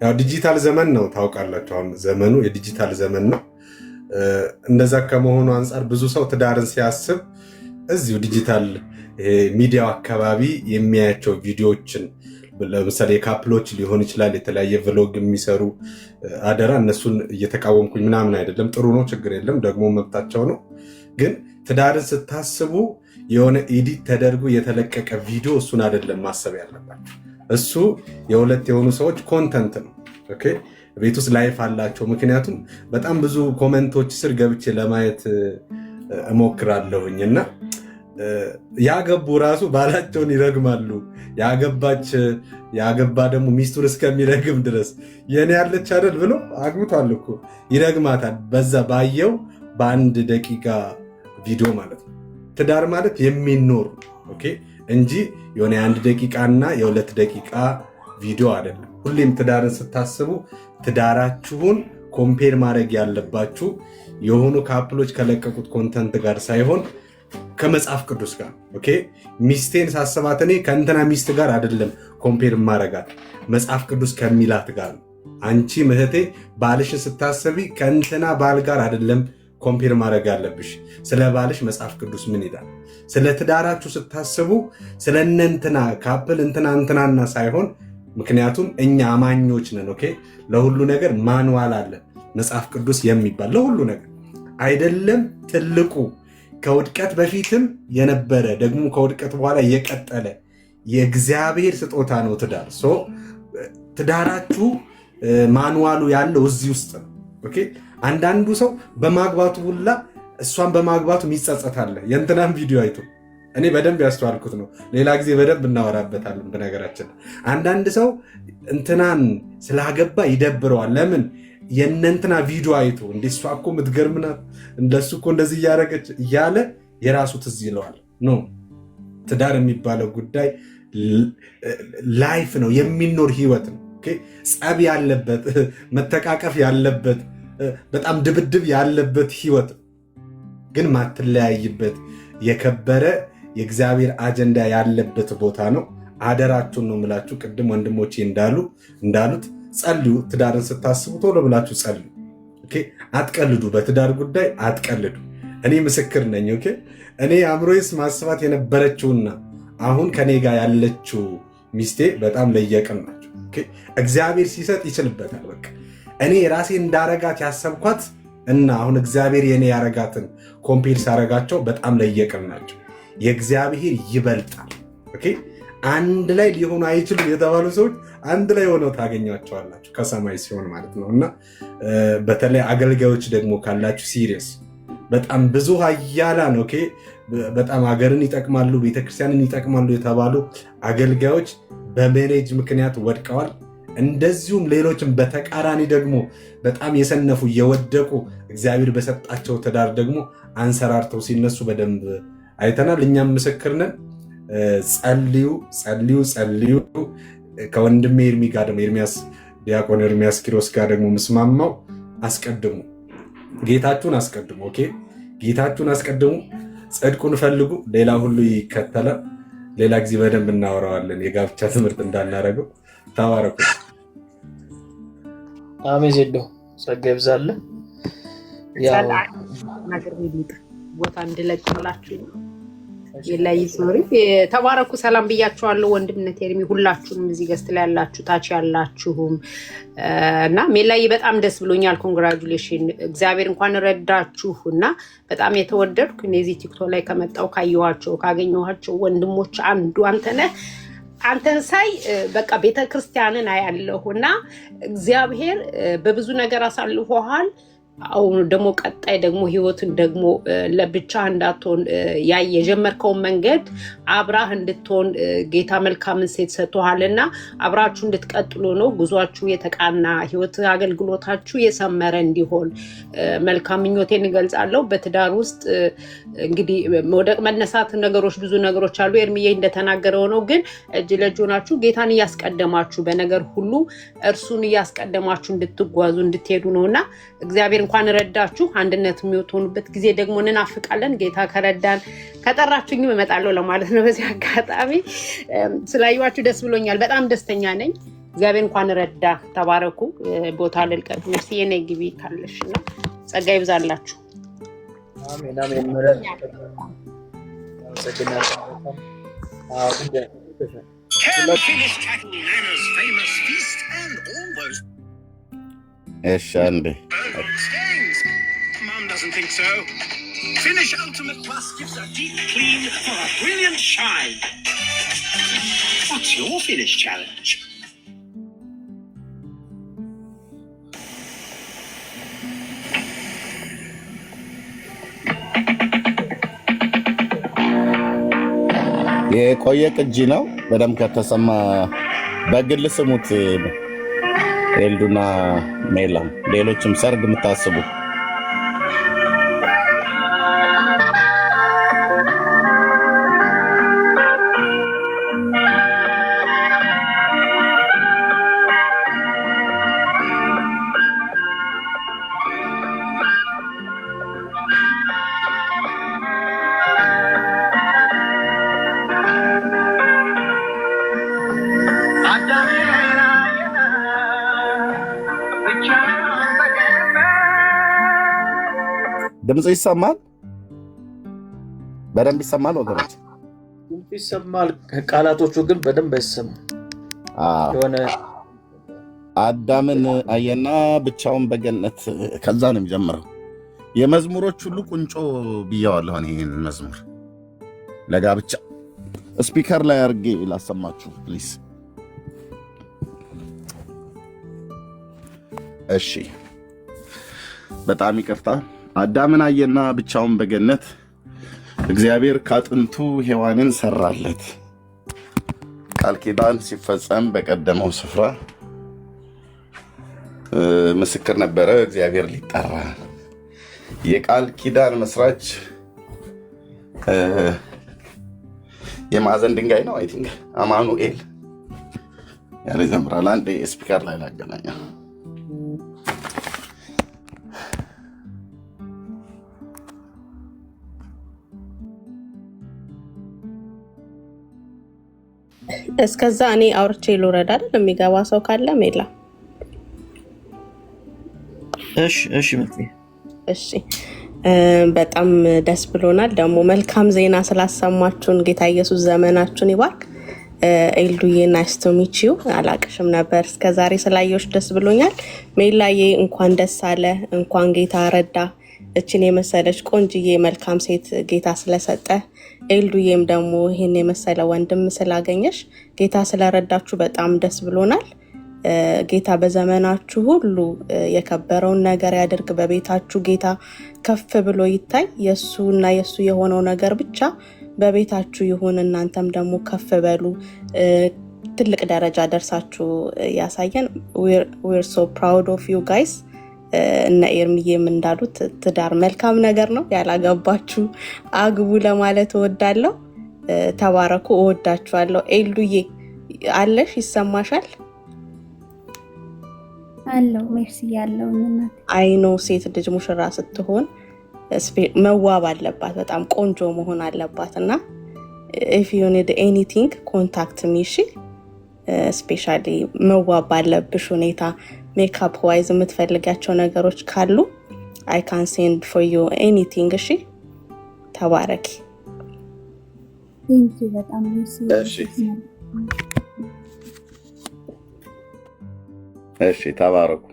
E: ያው ዲጂታል ዘመን ነው ታውቃላችሁ። አሁን ዘመኑ የዲጂታል ዘመን ነው። እንደዛ ከመሆኑ አንጻር ብዙ ሰው ትዳርን ሲያስብ እዚሁ ዲጂታል ሚዲያው አካባቢ የሚያያቸው ቪዲዮዎችን ለምሳሌ ካፕሎች ሊሆን ይችላል፣ የተለያየ ቭሎግ የሚሰሩ አደራ እነሱን እየተቃወምኩኝ ምናምን አይደለም። ጥሩ ነው፣ ችግር የለም፣ ደግሞ መብታቸው ነው። ግን ትዳርን ስታስቡ የሆነ ኤዲት ተደርጎ የተለቀቀ ቪዲዮ እሱን አይደለም ማሰብ ያለባቸው። እሱ የሁለት የሆኑ ሰዎች ኮንተንት ነው። ኦኬ ቤት ውስጥ ላይፍ አላቸው። ምክንያቱም በጣም ብዙ ኮመንቶች ስር ገብቼ ለማየት እሞክራለሁኝ እና ያገቡ ራሱ ባላቸውን ይረግማሉ። ያገባ ደግሞ ሚስቱን እስከሚረግም ድረስ የኔ ያለች አይደል ብሎ አግብቷል እኮ ይረግማታል። በዛ ባየው በአንድ ደቂቃ ቪዲዮ ማለት ነው። ትዳር ማለት የሚኖር ኦኬ እንጂ የሆነ የአንድ ደቂቃና የሁለት ደቂቃ ቪዲዮ አይደለም። ሁሌም ትዳርን ስታስቡ ትዳራችሁን ኮምፔር ማድረግ ያለባችሁ የሆኑ ካፕሎች ከለቀቁት ኮንተንት ጋር ሳይሆን ከመጽሐፍ ቅዱስ ጋር ኦኬ። ሚስቴን ሳስባት እኔ ከእንትና ሚስት ጋር አይደለም ኮምፔር ማረጋት መጽሐፍ ቅዱስ ከሚላት ጋር ነው። አንቺ እህቴ ባልሽን ስታስቢ ከእንትና ባል ጋር አይደለም ኮምፔር ማድረግ ያለብሽ። ስለ ባልሽ መጽሐፍ ቅዱስ ምን ይላል? ስለ ትዳራችሁ ስታስቡ ስለ እንትና ካፕል እንትናና ሳይሆን፣ ምክንያቱም እኛ አማኞች ነን ኦኬ። ለሁሉ ነገር ማንዋል አለ መጽሐፍ ቅዱስ የሚባል ለሁሉ ነገር አይደለም። ትልቁ ከውድቀት በፊትም የነበረ ደግሞ ከውድቀት በኋላ የቀጠለ የእግዚአብሔር ስጦታ ነው ትዳር። ትዳራችሁ ማንዋሉ ያለው እዚህ ውስጥ ነው ኦኬ። አንዳንዱ ሰው በማግባቱ ሁላ እሷን በማግባቱ ይጸጸታል። የእንትናን ቪዲዮ አይቶ እኔ በደንብ ያስተዋልኩት ነው። ሌላ ጊዜ በደንብ እናወራበታለን። በነገራችን አንዳንድ ሰው እንትናን ስላገባ ይደብረዋል። ለምን? የእነንትና ቪዲዮ አይቶ እንደ እሷ እኮ የምትገርም ናት፣ እንደሱ እኮ እንደዚህ እያደረገች እያለ የራሱ ትዝ ይለዋል። ኖ ትዳር የሚባለው ጉዳይ ላይፍ ነው፣ የሚኖር ህይወት ነው። ጸብ ያለበት፣ መተቃቀፍ ያለበት፣ በጣም ድብድብ ያለበት ህይወት ግን ማትለያይበት የከበረ የእግዚአብሔር አጀንዳ ያለበት ቦታ ነው። አደራችሁን ነው የምላችሁ። ቅድም ወንድሞቼ እንዳሉት ጸልዩ። ትዳርን ስታስቡ ቶሎ ብላችሁ ጸልዩ። አትቀልዱ፣ በትዳር ጉዳይ አትቀልዱ። እኔ ምስክር ነኝ። እኔ አእምሮዬስ ማስባት የነበረችውና አሁን ከኔ ጋር ያለችው ሚስቴ በጣም ለየቅል ናቸው። እግዚአብሔር ሲሰጥ ይችልበታል። በቃ እኔ ራሴ እንዳረጋት ያሰብኳት እና አሁን እግዚአብሔር የኔ ያረጋትን ኮምፔር ሳረጋቸው በጣም ለየቅል ናቸው። የእግዚአብሔር ይበልጣል። አንድ ላይ ሊሆኑ አይችሉም የተባሉ ሰዎች አንድ ላይ ሆነው ታገኟቸዋላችሁ ከሰማይ ሲሆን ማለት ነው። እና በተለይ አገልጋዮች ደግሞ ካላችሁ ሲሪየስ በጣም ብዙ ኃያላን በጣም ሀገርን ይጠቅማሉ፣ ቤተክርስቲያንን ይጠቅማሉ የተባሉ አገልጋዮች በሜሬጅ ምክንያት ወድቀዋል። እንደዚሁም ሌሎችም በተቃራኒ ደግሞ በጣም የሰነፉ የወደቁ እግዚአብሔር በሰጣቸው ትዳር ደግሞ አንሰራርተው ሲነሱ በደንብ አይተናል። እኛም ምስክር ነን። ጸልዩ ጸልዩ ጸልዩ። ከወንድሜ ኤርሚ ጋር ደግሞ ዲያቆን ኤርሚያስ ኪሮስ ጋር ደግሞ ምስማማው አስቀድሙ፣ ጌታችሁን አስቀድሙ። ጌታችሁን አስቀድሙ፣ ጽድቁን ፈልጉ፣ ሌላ ሁሉ ይከተላል። ሌላ ጊዜ በደንብ እናወራዋለን። የጋብቻ ትምህርት እንዳናረገው። ተባረኩ።
B: አሜን። ዜዶ ጸጋ ይብዛልህ።
H: ቦታ እንድለቅላችሁ የላይ ሶሪ ተባረኩ። ሰላም ብያችኋለሁ። ወንድምነት ኤርሚ ሁላችሁንም እዚህ ገስት ላይ ያላችሁ ታች ያላችሁም እና ሜላይ በጣም ደስ ብሎኛል። ኮንግራቹሌሽን እግዚአብሔር እንኳን ረዳችሁ እና በጣም የተወደድኩ እነዚህ ቲክቶክ ላይ ከመጣው ካገኘኋቸው ወንድሞች አንዱ አንተን ሳይ በቃ ቤተክርስቲያንን አያለሁና እግዚአብሔር በብዙ ነገር አሳልፎሃል። አሁን ደግሞ ቀጣይ ደግሞ ህይወትን ደግሞ ለብቻ እንዳትሆን የጀመርከውን መንገድ አብራህ እንድትሆን ጌታ መልካምን ሴት ሰጥቶሃልና አብራችሁ እንድትቀጥሉ ነው። ጉዟችሁ የተቃና ህይወት አገልግሎታችሁ የሰመረ እንዲሆን መልካም ምኞቴን እገልጻለሁ። በትዳር ውስጥ እንግዲህ መውደቅ መነሳት ነገሮች ብዙ ነገሮች አሉ። ኤርሚዬ እንደተናገረው ነው። ግን እጅ ለእጅ ሆናችሁ ጌታን እያስቀደማችሁ በነገር ሁሉ እርሱን እያስቀደማችሁ እንድትጓዙ እንድትሄዱ ነውና እግዚአብሔር እንኳን ረዳችሁ። አንድነት የሚወጡበት ጊዜ ደግሞ እንናፍቃለን። ጌታ ከረዳን ከጠራችሁኝ እመጣለሁ ለማለት ነው። በዚህ አጋጣሚ ስላዩዋችሁ ደስ ብሎኛል። በጣም ደስተኛ ነኝ። እግዚአብሔር እንኳን ረዳ። ተባረኩ። ቦታ ልልቀቅ። ነፍስ የኔ ግቢ ካለሽና ጸጋ ይብዛላችሁ።
B: አሜን አሜን። ምረት
A: አንዴ
I: Mom doesn't think so. Finish Ultimate Plus gives a deep clean for a brilliant shine. What's your finish challenge?
A: የቆየ ቅጂ ነው። በደንብ ከተሰማ በግል ስሙት። ኤልዱና ሜላም ሌሎችም ሰርግ የምታስቡ ድምጽ ይሰማል? በደንብ ይሰማል ወገኖች?
B: ድምጽ ይሰማል። ቃላቶቹ ግን በደንብ አይሰማም። የሆነ
A: አዳምን አየና ብቻውን በገነት ከዛ ነው የሚጀምረው። የመዝሙሮች ሁሉ ቁንጮ ብየዋለሁ። ይህን መዝሙር ለጋብቻ ስፒከር ላይ አድርጌ ላሰማችሁ ፕሊስ። እሺ፣ በጣም ይቅርታ። አዳምን አየና ብቻውን በገነት እግዚአብሔር ካጥንቱ ሔዋንን ሰራለት። ቃል ኪዳን ሲፈጸም በቀደመው ስፍራ ምስክር ነበረ እግዚአብሔር ሊጠራ። የቃል ኪዳን መስራች የማዕዘን ድንጋይ ነው። አይ ቲንክ አማኑኤል ያለ ዘምራል። አንድ ስፒከር ላይ ላገናኘው።
J: እስከዛ እኔ አውርቼ ልውረድ አይደል? የሚገባ ሰው ካለ ሜላ።
B: እሺ
J: እሺ። በጣም ደስ ብሎናል። ደግሞ መልካም ዜና ስላሰማችሁን ጌታ ኢየሱስ ዘመናችሁን ይባርክ። ኤልዱዬ ናይስ ቱ ሚት ዩ። አላቅሽም ነበር እስከዛሬ ስላየሁሽ ደስ ብሎኛል። ሜላዬ እንኳን ደስ አለ፣ እንኳን ጌታ ረዳ። እችን የመሰለች ቆንጅዬ መልካም ሴት ጌታ ስለሰጠ፣ ኤልዱዬም ደግሞ ይሄን የመሰለ ወንድም ስላገኘሽ ጌታ ስለረዳችሁ በጣም ደስ ብሎናል። ጌታ በዘመናችሁ ሁሉ የከበረውን ነገር ያድርግ። በቤታችሁ ጌታ ከፍ ብሎ ይታይ። የሱና የሱ የሆነው ነገር ብቻ በቤታችሁ ይሁን። እናንተም ደግሞ ከፍ በሉ፣ ትልቅ ደረጃ ደርሳችሁ ያሳየን። we're so proud of you guys። እና ኤርሚዬም እንዳሉት ትዳር መልካም ነገር ነው። ያላገባችሁ አግቡ ለማለት እወዳለሁ። ተባረኩ። እወዳችኋለሁ። ኤልዱዬ አለሽ? ይሰማሻል?
K: አለው ሜርሲ ያለው እናት
J: አይኖ ሴት ልጅ ሙሽራ ስትሆን መዋብ አለባት፣ በጣም ቆንጆ መሆን አለባት። እና if you need anything contact me እሺ። ስፔሻሊ መዋብ ባለብሽ ሁኔታ ሜካፕ ዋይዝ የምትፈልጋቸው ነገሮች ካሉ I can send for you anything እሺ። ተባረኪ።
K: ቴንክ ዩ በጣም
A: እሺ፣ ተባረኩ።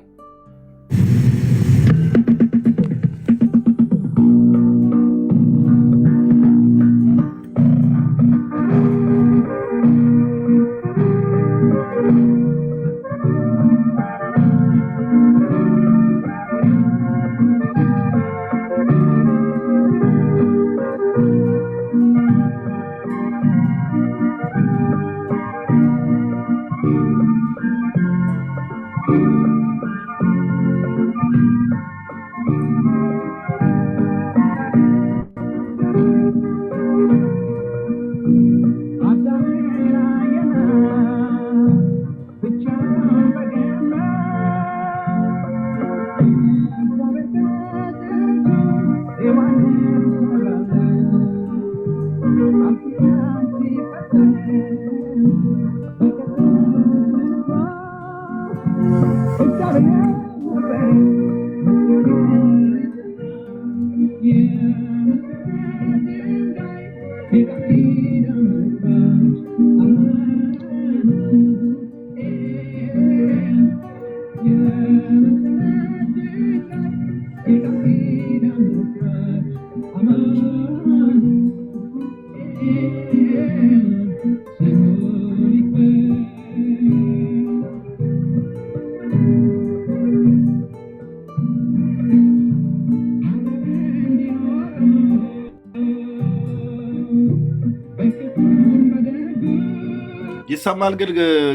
A: ይሰማል ግን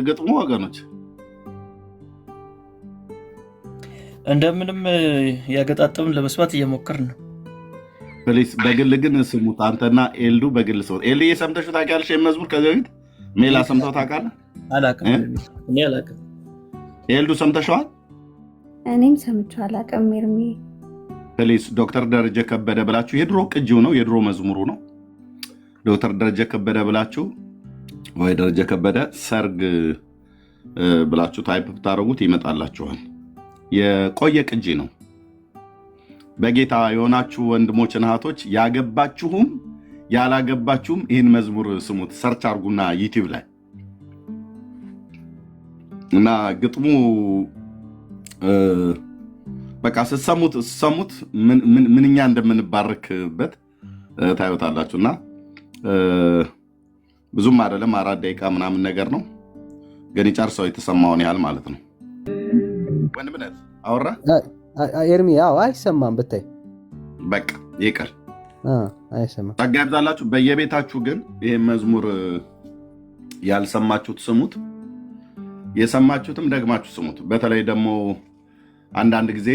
A: ግጥሙ ወገኖች
B: እንደምንም ያገጣጠምን ለመስማት እየሞከርን ነው።
A: ፕሊስ በግል ግን ስሙት። አንተና ኤልዱ በግል ስሙት። ኤልዬ ሰምተሽው ታውቂያለሽ? የመዝሙር ከዚህ በፊት ሜላ ሰምተው ታውቃለህ?
B: አላውቅም። እኔ አላውቅም።
A: ኤልዱ ሰምተሽዋል?
K: እኔም ሰምቼው አላውቅም። ኤርሚ
A: ፕሊስ ዶክተር ደረጀ ከበደ ብላችሁ የድሮ ቅጂው ነው የድሮ መዝሙሩ ነው። ዶክተር ደረጀ ከበደ ብላችሁ ወይ ደረጀ ከበደ ሰርግ ብላችሁ ታይፕ ብታደርጉት ይመጣላችኋል። የቆየ ቅጂ ነው። በጌታ የሆናችሁ ወንድሞች እህቶች፣ ያገባችሁም ያላገባችሁም ይህን መዝሙር ስሙት። ሰርች አርጉና ዩቲዩብ ላይ እና ግጥሙ በቃ ስትሰሙት ምንኛ እንደምንባረክበት ታዩታላችሁ። እና ብዙም አይደለም 4 ደቂቃ ምናምን ነገር ነው፣ ግን ይጨርሰው የተሰማውን ያህል ማለት ነው። ወንድምነት አወራ
F: ኤርሚ አይሰማም ብታይ
A: በቃ ይቅር
F: አይሰማም።
A: ጸጋ ይብዛላችሁ። በየቤታችሁ ግን ይሄን መዝሙር ያልሰማችሁት ስሙት፣ የሰማችሁትም ደግማችሁ ስሙት። በተለይ ደግሞ አንዳንድ ጊዜ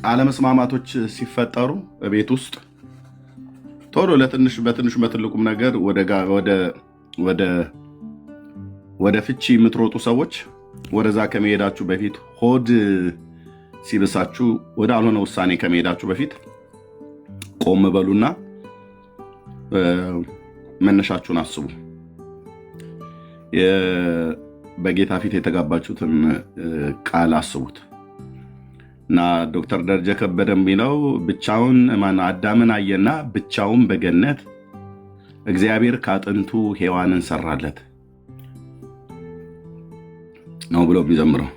A: አለመስማማቶች ሲፈጠሩ ቤት ውስጥ ቶሎ በትንሹ በትልቁም ነገር ወደ ፍቺ የምትሮጡ ሰዎች ወደዛ ከመሄዳችሁ በፊት ሆድ ሲብሳችሁ ወደ አልሆነ ውሳኔ ከመሄዳችሁ በፊት ቆም በሉና መነሻችሁን አስቡ። በጌታ ፊት የተጋባችሁትን ቃል አስቡት እና ዶክተር ደረጀ ከበደ የሚለው ብቻውን አዳምን አየና ብቻውን በገነት እግዚአብሔር ከአጥንቱ ሔዋንን ሰራለት ነው ብሎ የሚዘምረው።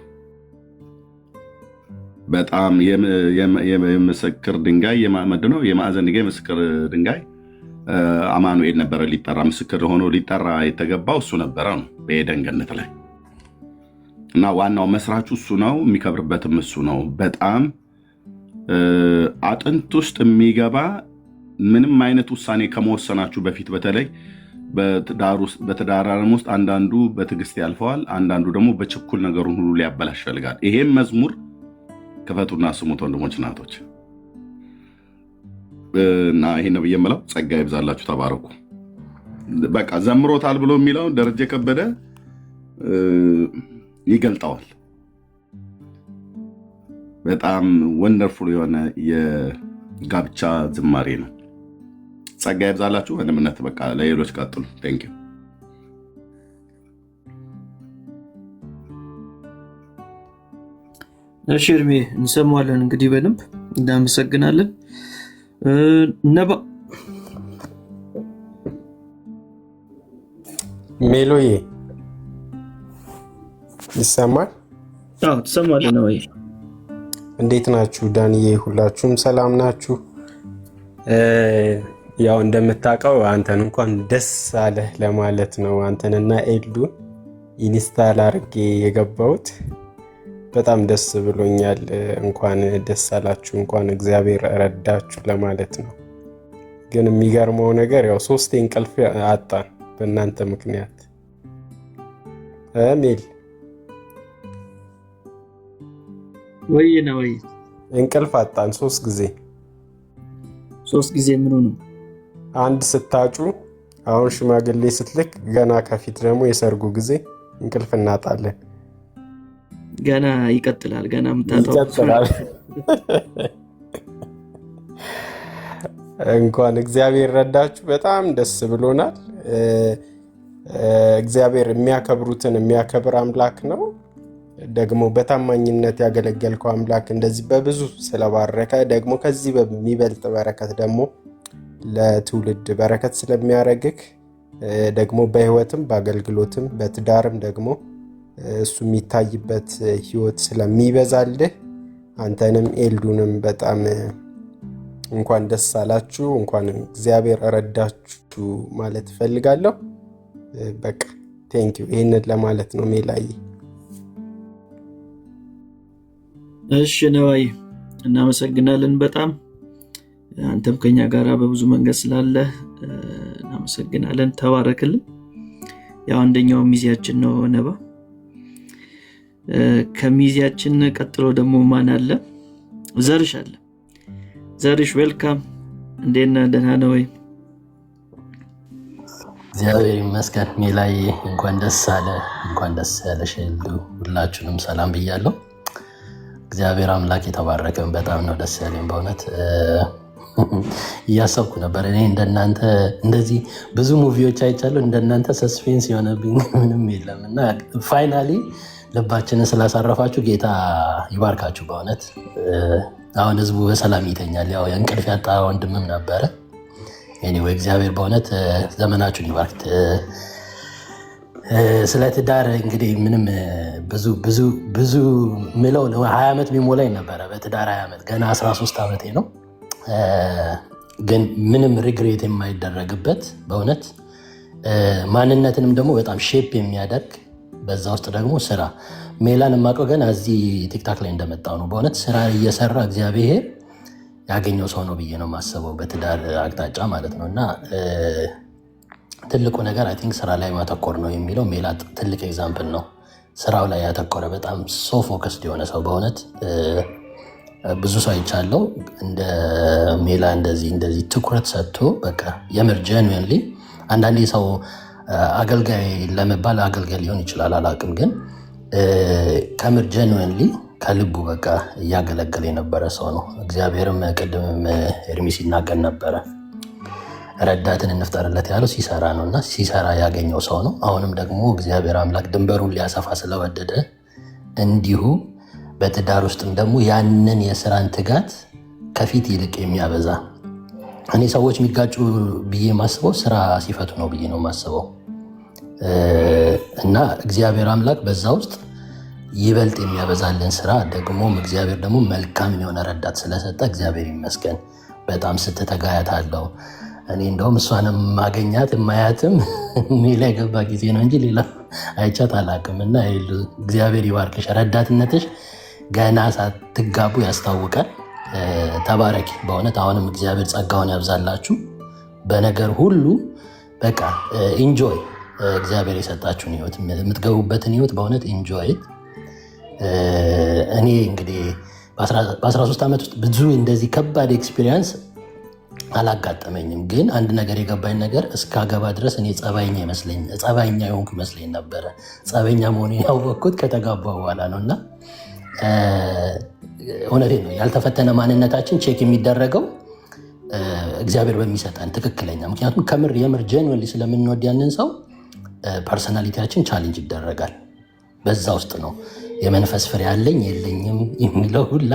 A: በጣም የምስክር ድንጋይ ነው የማዕዘን ድንጋይ ምስክር ድንጋይ አማኑኤል ነበረ ሊጠራ ምስክር ሆኖ ሊጠራ የተገባው እሱ ነበረ ነው በኤደን ገነት ላይ እና ዋናው መስራቹ እሱ ነው፣ የሚከብርበትም እሱ ነው። በጣም አጥንት ውስጥ የሚገባ ምንም አይነት ውሳኔ ከመወሰናችሁ በፊት በተለይ በትዳር ዓለም ውስጥ አንዳንዱ በትዕግስት ያልፈዋል፣ አንዳንዱ ደግሞ በችኩል ነገሩን ሁሉ ሊያበላሽ ይፈልጋል። ይሄም መዝሙር ክፈቱና ስሙት ወንድሞች እናቶች። እና ይሄን ነው ብዬ የምለው። ጸጋ ይብዛላችሁ፣ ተባረኩ። በቃ ዘምሮታል ብሎ የሚለው ደረጀ ከበደ ይገልጠዋል። በጣም ወንደርፉል የሆነ የጋብቻ ዝማሬ ነው። ጸጋ ይብዛላችሁ ወንድምነት። በቃ ለሌሎች ቀጥሉ። ቴንክ ዩ።
B: እሺ እርሜ እንሰማዋለን እንግዲህ በደንብ እናመሰግናለን። ነባ
L: ሜሎዬ ይሰማል?
B: አዎ ትሰማለህ ነው ወይ?
L: እንዴት ናችሁ ዳንዬ? ሁላችሁም ሰላም ናችሁ? ያው እንደምታውቀው አንተን እንኳን ደስ አለህ ለማለት ነው። አንተንና ኤልዱን ኢንስታል አድርጌ የገባሁት በጣም ደስ ብሎኛል። እንኳን ደስ አላችሁ፣ እንኳን እግዚአብሔር ረዳችሁ ለማለት ነው። ግን የሚገርመው ነገር ያው 3 እንቅልፍ አጣን በእናንተ ምክንያት። ሜል
B: ወይ ነው ወይ
L: እንቅልፍ አጣን 3 ጊዜ።
B: 3 ጊዜ ምን ነው?
L: አንድ ስታጩ፣ አሁን ሽማግሌ ስትልክ፣ ገና ከፊት ደግሞ የሰርጉ ጊዜ እንቅልፍ እናጣለን።
B: ገና ይቀጥላል። ገና ምታጣው
L: ይቀጥላል። እንኳን እግዚአብሔር ረዳችሁ። በጣም ደስ ብሎናል። እግዚአብሔር የሚያከብሩትን የሚያከብር አምላክ ነው። ደግሞ በታማኝነት ያገለገልከው አምላክ እንደዚህ በብዙ ስለባረከ ደግሞ ከዚህ በሚበልጥ በረከት ደግሞ ለትውልድ በረከት ስለሚያረግክ ደግሞ በህይወትም በአገልግሎትም በትዳርም ደግሞ እሱ የሚታይበት ህይወት ስለሚበዛልህ አንተንም ኤልዱንም በጣም እንኳን ደስ አላችሁ፣ እንኳን እግዚአብሔር ረዳችሁ ማለት እፈልጋለሁ። በቃ ቴንኪው። ይህንን ለማለት ነው ሜላይ።
B: እሺ ነዋይ እናመሰግናለን በጣም። አንተም ከኛ ጋር በብዙ መንገድ ስላለ እናመሰግናለን። ተባረክልን። ያው አንደኛው ሚዜያችን ነው ነባ። ከሚዜያችን ቀጥሎ ደግሞ ማን አለ? ዘርሽ አለ። ዘርሽ ዌልካም፣ እንዴት ነህ? ደህና ነህ ወይ?
M: እግዚአብሔር ይመስገን። ሜላይ እንኳን ደስ አለ፣ እንኳን ደስ ያለሽ። ሁላችሁንም ሰላም ብያለሁ። እግዚአብሔር አምላክ የተባረከን። በጣም ነው ደስ ያለኝ በእውነት። እያሰብኩ ነበር እኔ እንደናንተ እንደዚህ ብዙ ሙቪዎች አይቻለሁ፣ እንደናንተ ሰስፔንስ የሆነብኝ ምንም የለም እና ፋይናሊ ልባችንን ስላሳረፋችሁ ጌታ ይባርካችሁ በእውነት። አሁን ህዝቡ በሰላም ይተኛል። ያው የእንቅልፍ ያጣ ወንድምም ነበረ። ኤኒዌይ እግዚአብሔር በእውነት ዘመናችሁን ይባርክ። ስለ ትዳር እንግዲህ ምንም ብዙ ምለው 20 ዓመት ቢሞላኝ ነበረ በትዳር 20 ዓመት ገና 13 ዓመቴ ነው። ግን ምንም ሪግሬት የማይደረግበት በእውነት ማንነትንም ደግሞ በጣም ሼፕ የሚያደርግ በዛ ውስጥ ደግሞ ስራ ሜላን የማውቀው ገና እዚህ ቲክታክ ላይ እንደመጣው ነው። በእውነት ስራ እየሰራ እግዚአብሔር ያገኘው ሰው ነው ብዬ ነው የማስበው በትዳር አቅጣጫ ማለት ነው። እና ትልቁ ነገር አይ ቲንክ ስራ ላይ ማተኮር ነው የሚለው ሜላ ትልቅ ኤግዛምፕል ነው። ስራው ላይ ያተኮረ በጣም ሶ ፎከስድ የሆነ ሰው በእውነት ብዙ ሰው አይቻለው እንደ ሜላ እንደዚህ ትኩረት ሰጥቶ በቃ የምር ጀንዌንሊ አንዳንዴ ሰው አገልጋይ ለመባል አገልጋይ ሊሆን ይችላል አላውቅም፣ ግን ከምር ጀንዌንሊ ከልቡ በቃ እያገለገለ የነበረ ሰው ነው። እግዚአብሔርም ቅድም ኤርሚ ሲናገር ነበረ ረዳትን እንፍጠርለት ያለው ሲሰራ ነው እና ሲሰራ ያገኘው ሰው ነው። አሁንም ደግሞ እግዚአብሔር አምላክ ድንበሩን ሊያሰፋ ስለወደደ እንዲሁ በትዳር ውስጥም ደግሞ ያንን የስራን ትጋት ከፊት ይልቅ የሚያበዛ እኔ ሰዎች የሚጋጩ ብዬ ማስበው ስራ ሲፈቱ ነው ብዬ ነው ማስበው እና እግዚአብሔር አምላክ በዛ ውስጥ ይበልጥ የሚያበዛልን ስራ ደግሞም እግዚአብሔር ደግሞ መልካም የሆነ ረዳት ስለሰጠ እግዚአብሔር ይመስገን። በጣም ስትተጋያት አለው። እኔ እንደውም እሷንም ማገኛት የማያትም ሜላ የገባ ጊዜ ነው እንጂ ሌላ አይቻት አላቅም። እና እግዚአብሔር ይባርክሽ። ረዳትነትሽ ገና ሳትጋቡ ያስታውቃል። ተባረኪ በእውነት። አሁንም እግዚአብሔር ጸጋውን ያብዛላችሁ በነገር ሁሉ። በቃ ኢንጆይ እግዚአብሔር የሰጣችሁን ህይወት፣ የምትገቡበትን ህይወት በእውነት ኢንጆይ። እኔ እንግዲህ በ13 ዓመት ውስጥ ብዙ እንደዚህ ከባድ ኤክስፒሪየንስ አላጋጠመኝም። ግን አንድ ነገር የገባኝ ነገር እስካገባ ድረስ እኔ ጸባይኛ የሆንኩ ይመስለኝ ነበረ። ጸበኛ መሆኔን ያወቅኩት ከተጋባ በኋላ ነው። እና እውነቴን ነው ያልተፈተነ ማንነታችን ቼክ የሚደረገው እግዚአብሔር በሚሰጠን ትክክለኛ፣ ምክንያቱም የምር ጀንዌንሊ ስለምንወድ ያንን ሰው ፐርሰናሊቲያችን ቻሌንጅ ይደረጋል። በዛ ውስጥ ነው የመንፈስ ፍሬ ያለኝ የለኝም የሚለው ሁላ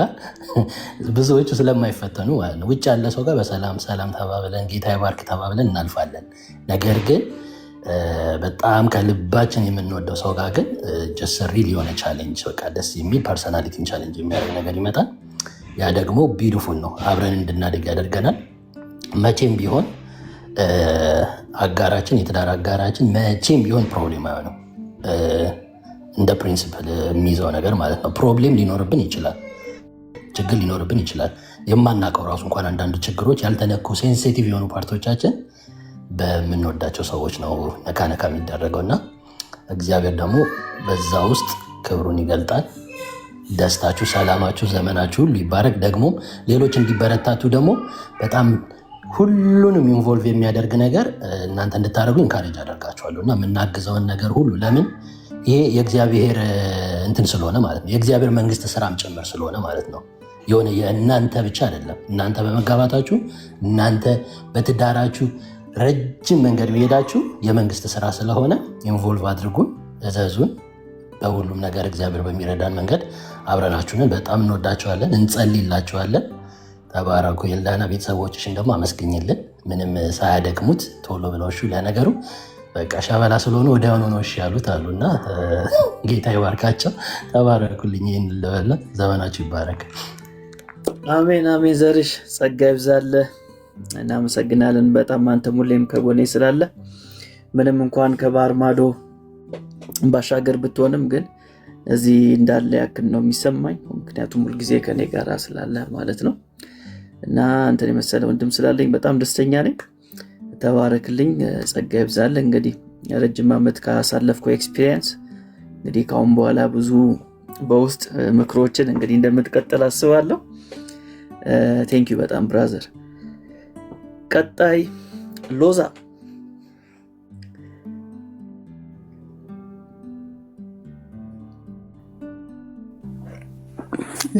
M: ብዙዎቹ ስለማይፈተኑ ማለት ነው። ውጭ ያለ ሰው ጋር በሰላም ተባብለን ጌታ ይባርክ ተባብለን እናልፋለን። ነገር ግን በጣም ከልባችን የምንወደው ሰው ጋር ግን ጀስት ሪል የሆነ ቻሌንጅ፣ በቃ ደስ የሚል ፐርሰናሊቲን ቻሌንጅ የሚያደርግ ነገር ይመጣል። ያ ደግሞ ቢዩቲፉል ነው፣ አብረን እንድናድግ ያደርገናል። መቼም ቢሆን የትዳር አጋራችን መቼም ቢሆን ፕሮብሌም አይሆንም። እንደ ፕሪንሲፕል የሚይዘው ነገር ማለት ነው። ፕሮብሌም ሊኖርብን ይችላል፣ ችግር ሊኖርብን ይችላል። የማናውቀው ራሱ እንኳን አንዳንድ ችግሮች ያልተነኩ ሴንሲቲቭ የሆኑ ፓርቶቻችን በምንወዳቸው ሰዎች ነው ነካ የሚደረገው እና እግዚአብሔር ደግሞ በዛ ውስጥ ክብሩን ይገልጣል። ደስታችሁ፣ ሰላማችሁ፣ ዘመናችሁ ሁሉ ይባረክ። ደግሞ ሌሎች እንዲበረታቱ ደግሞ በጣም ሁሉንም ኢንቮልቭ የሚያደርግ ነገር እናንተ እንድታደርጉ ኢንካሬጅ አደርጋችኋለሁ እና የምናግዘውን ነገር ሁሉ ለምን ይሄ የእግዚአብሔር እንትን ስለሆነ ማለት ነው። የእግዚአብሔር መንግስት ስራም ጭምር ስለሆነ ማለት ነው። የሆነ የእናንተ ብቻ አይደለም። እናንተ በመጋባታችሁ እናንተ በትዳራችሁ ረጅም መንገድ መሄዳችሁ የመንግስት ስራ ስለሆነ ኢንቮልቭ አድርጉን፣ እዘዙን። በሁሉም ነገር እግዚአብሔር በሚረዳን መንገድ አብረናችሁንን። በጣም እንወዳችኋለን፣ እንጸልይላችኋለን። ተባረኩ። የልዳና ቤተሰቦችሽን ደግሞ አመስግኝልን፣ ምንም ሳያደክሙት ቶሎ ብለው እሺ። ለነገሩ በቃ ሸበላ ስለሆኑ ወዲያውኑ ነው እሺ ያሉት አሉና ጌታ ይባርካቸው። ተባረኩልኝ። ይህን ልበልና ዘመናችሁ ይባረክ።
B: አሜን አሜን። ዘርሽ ጸጋ ይብዛለ። እናመሰግናለን በጣም አንተ ሁሌም ከጎኔ ስላለ። ምንም እንኳን ከባህር ማዶ ባሻገር ብትሆንም ግን እዚህ እንዳለ ያክል ነው የሚሰማኝ። ምክንያቱም ሁልጊዜ ከኔ ጋር ስላለ ማለት ነው። እና አንተን የመሰለ ወንድም ስላለኝ በጣም ደስተኛ ነኝ። ተባረክልኝ። ጸጋ ይብዛለ። እንግዲህ ረጅም ዓመት ካሳለፍከው ኤክስፒሪየንስ እንግዲህ ካሁን በኋላ ብዙ በውስጥ ምክሮችን እንግዲህ እንደምትቀጥል አስባለሁ። ቴንክ ዩ በጣም ብራዘር። ቀጣይ ሎዛ።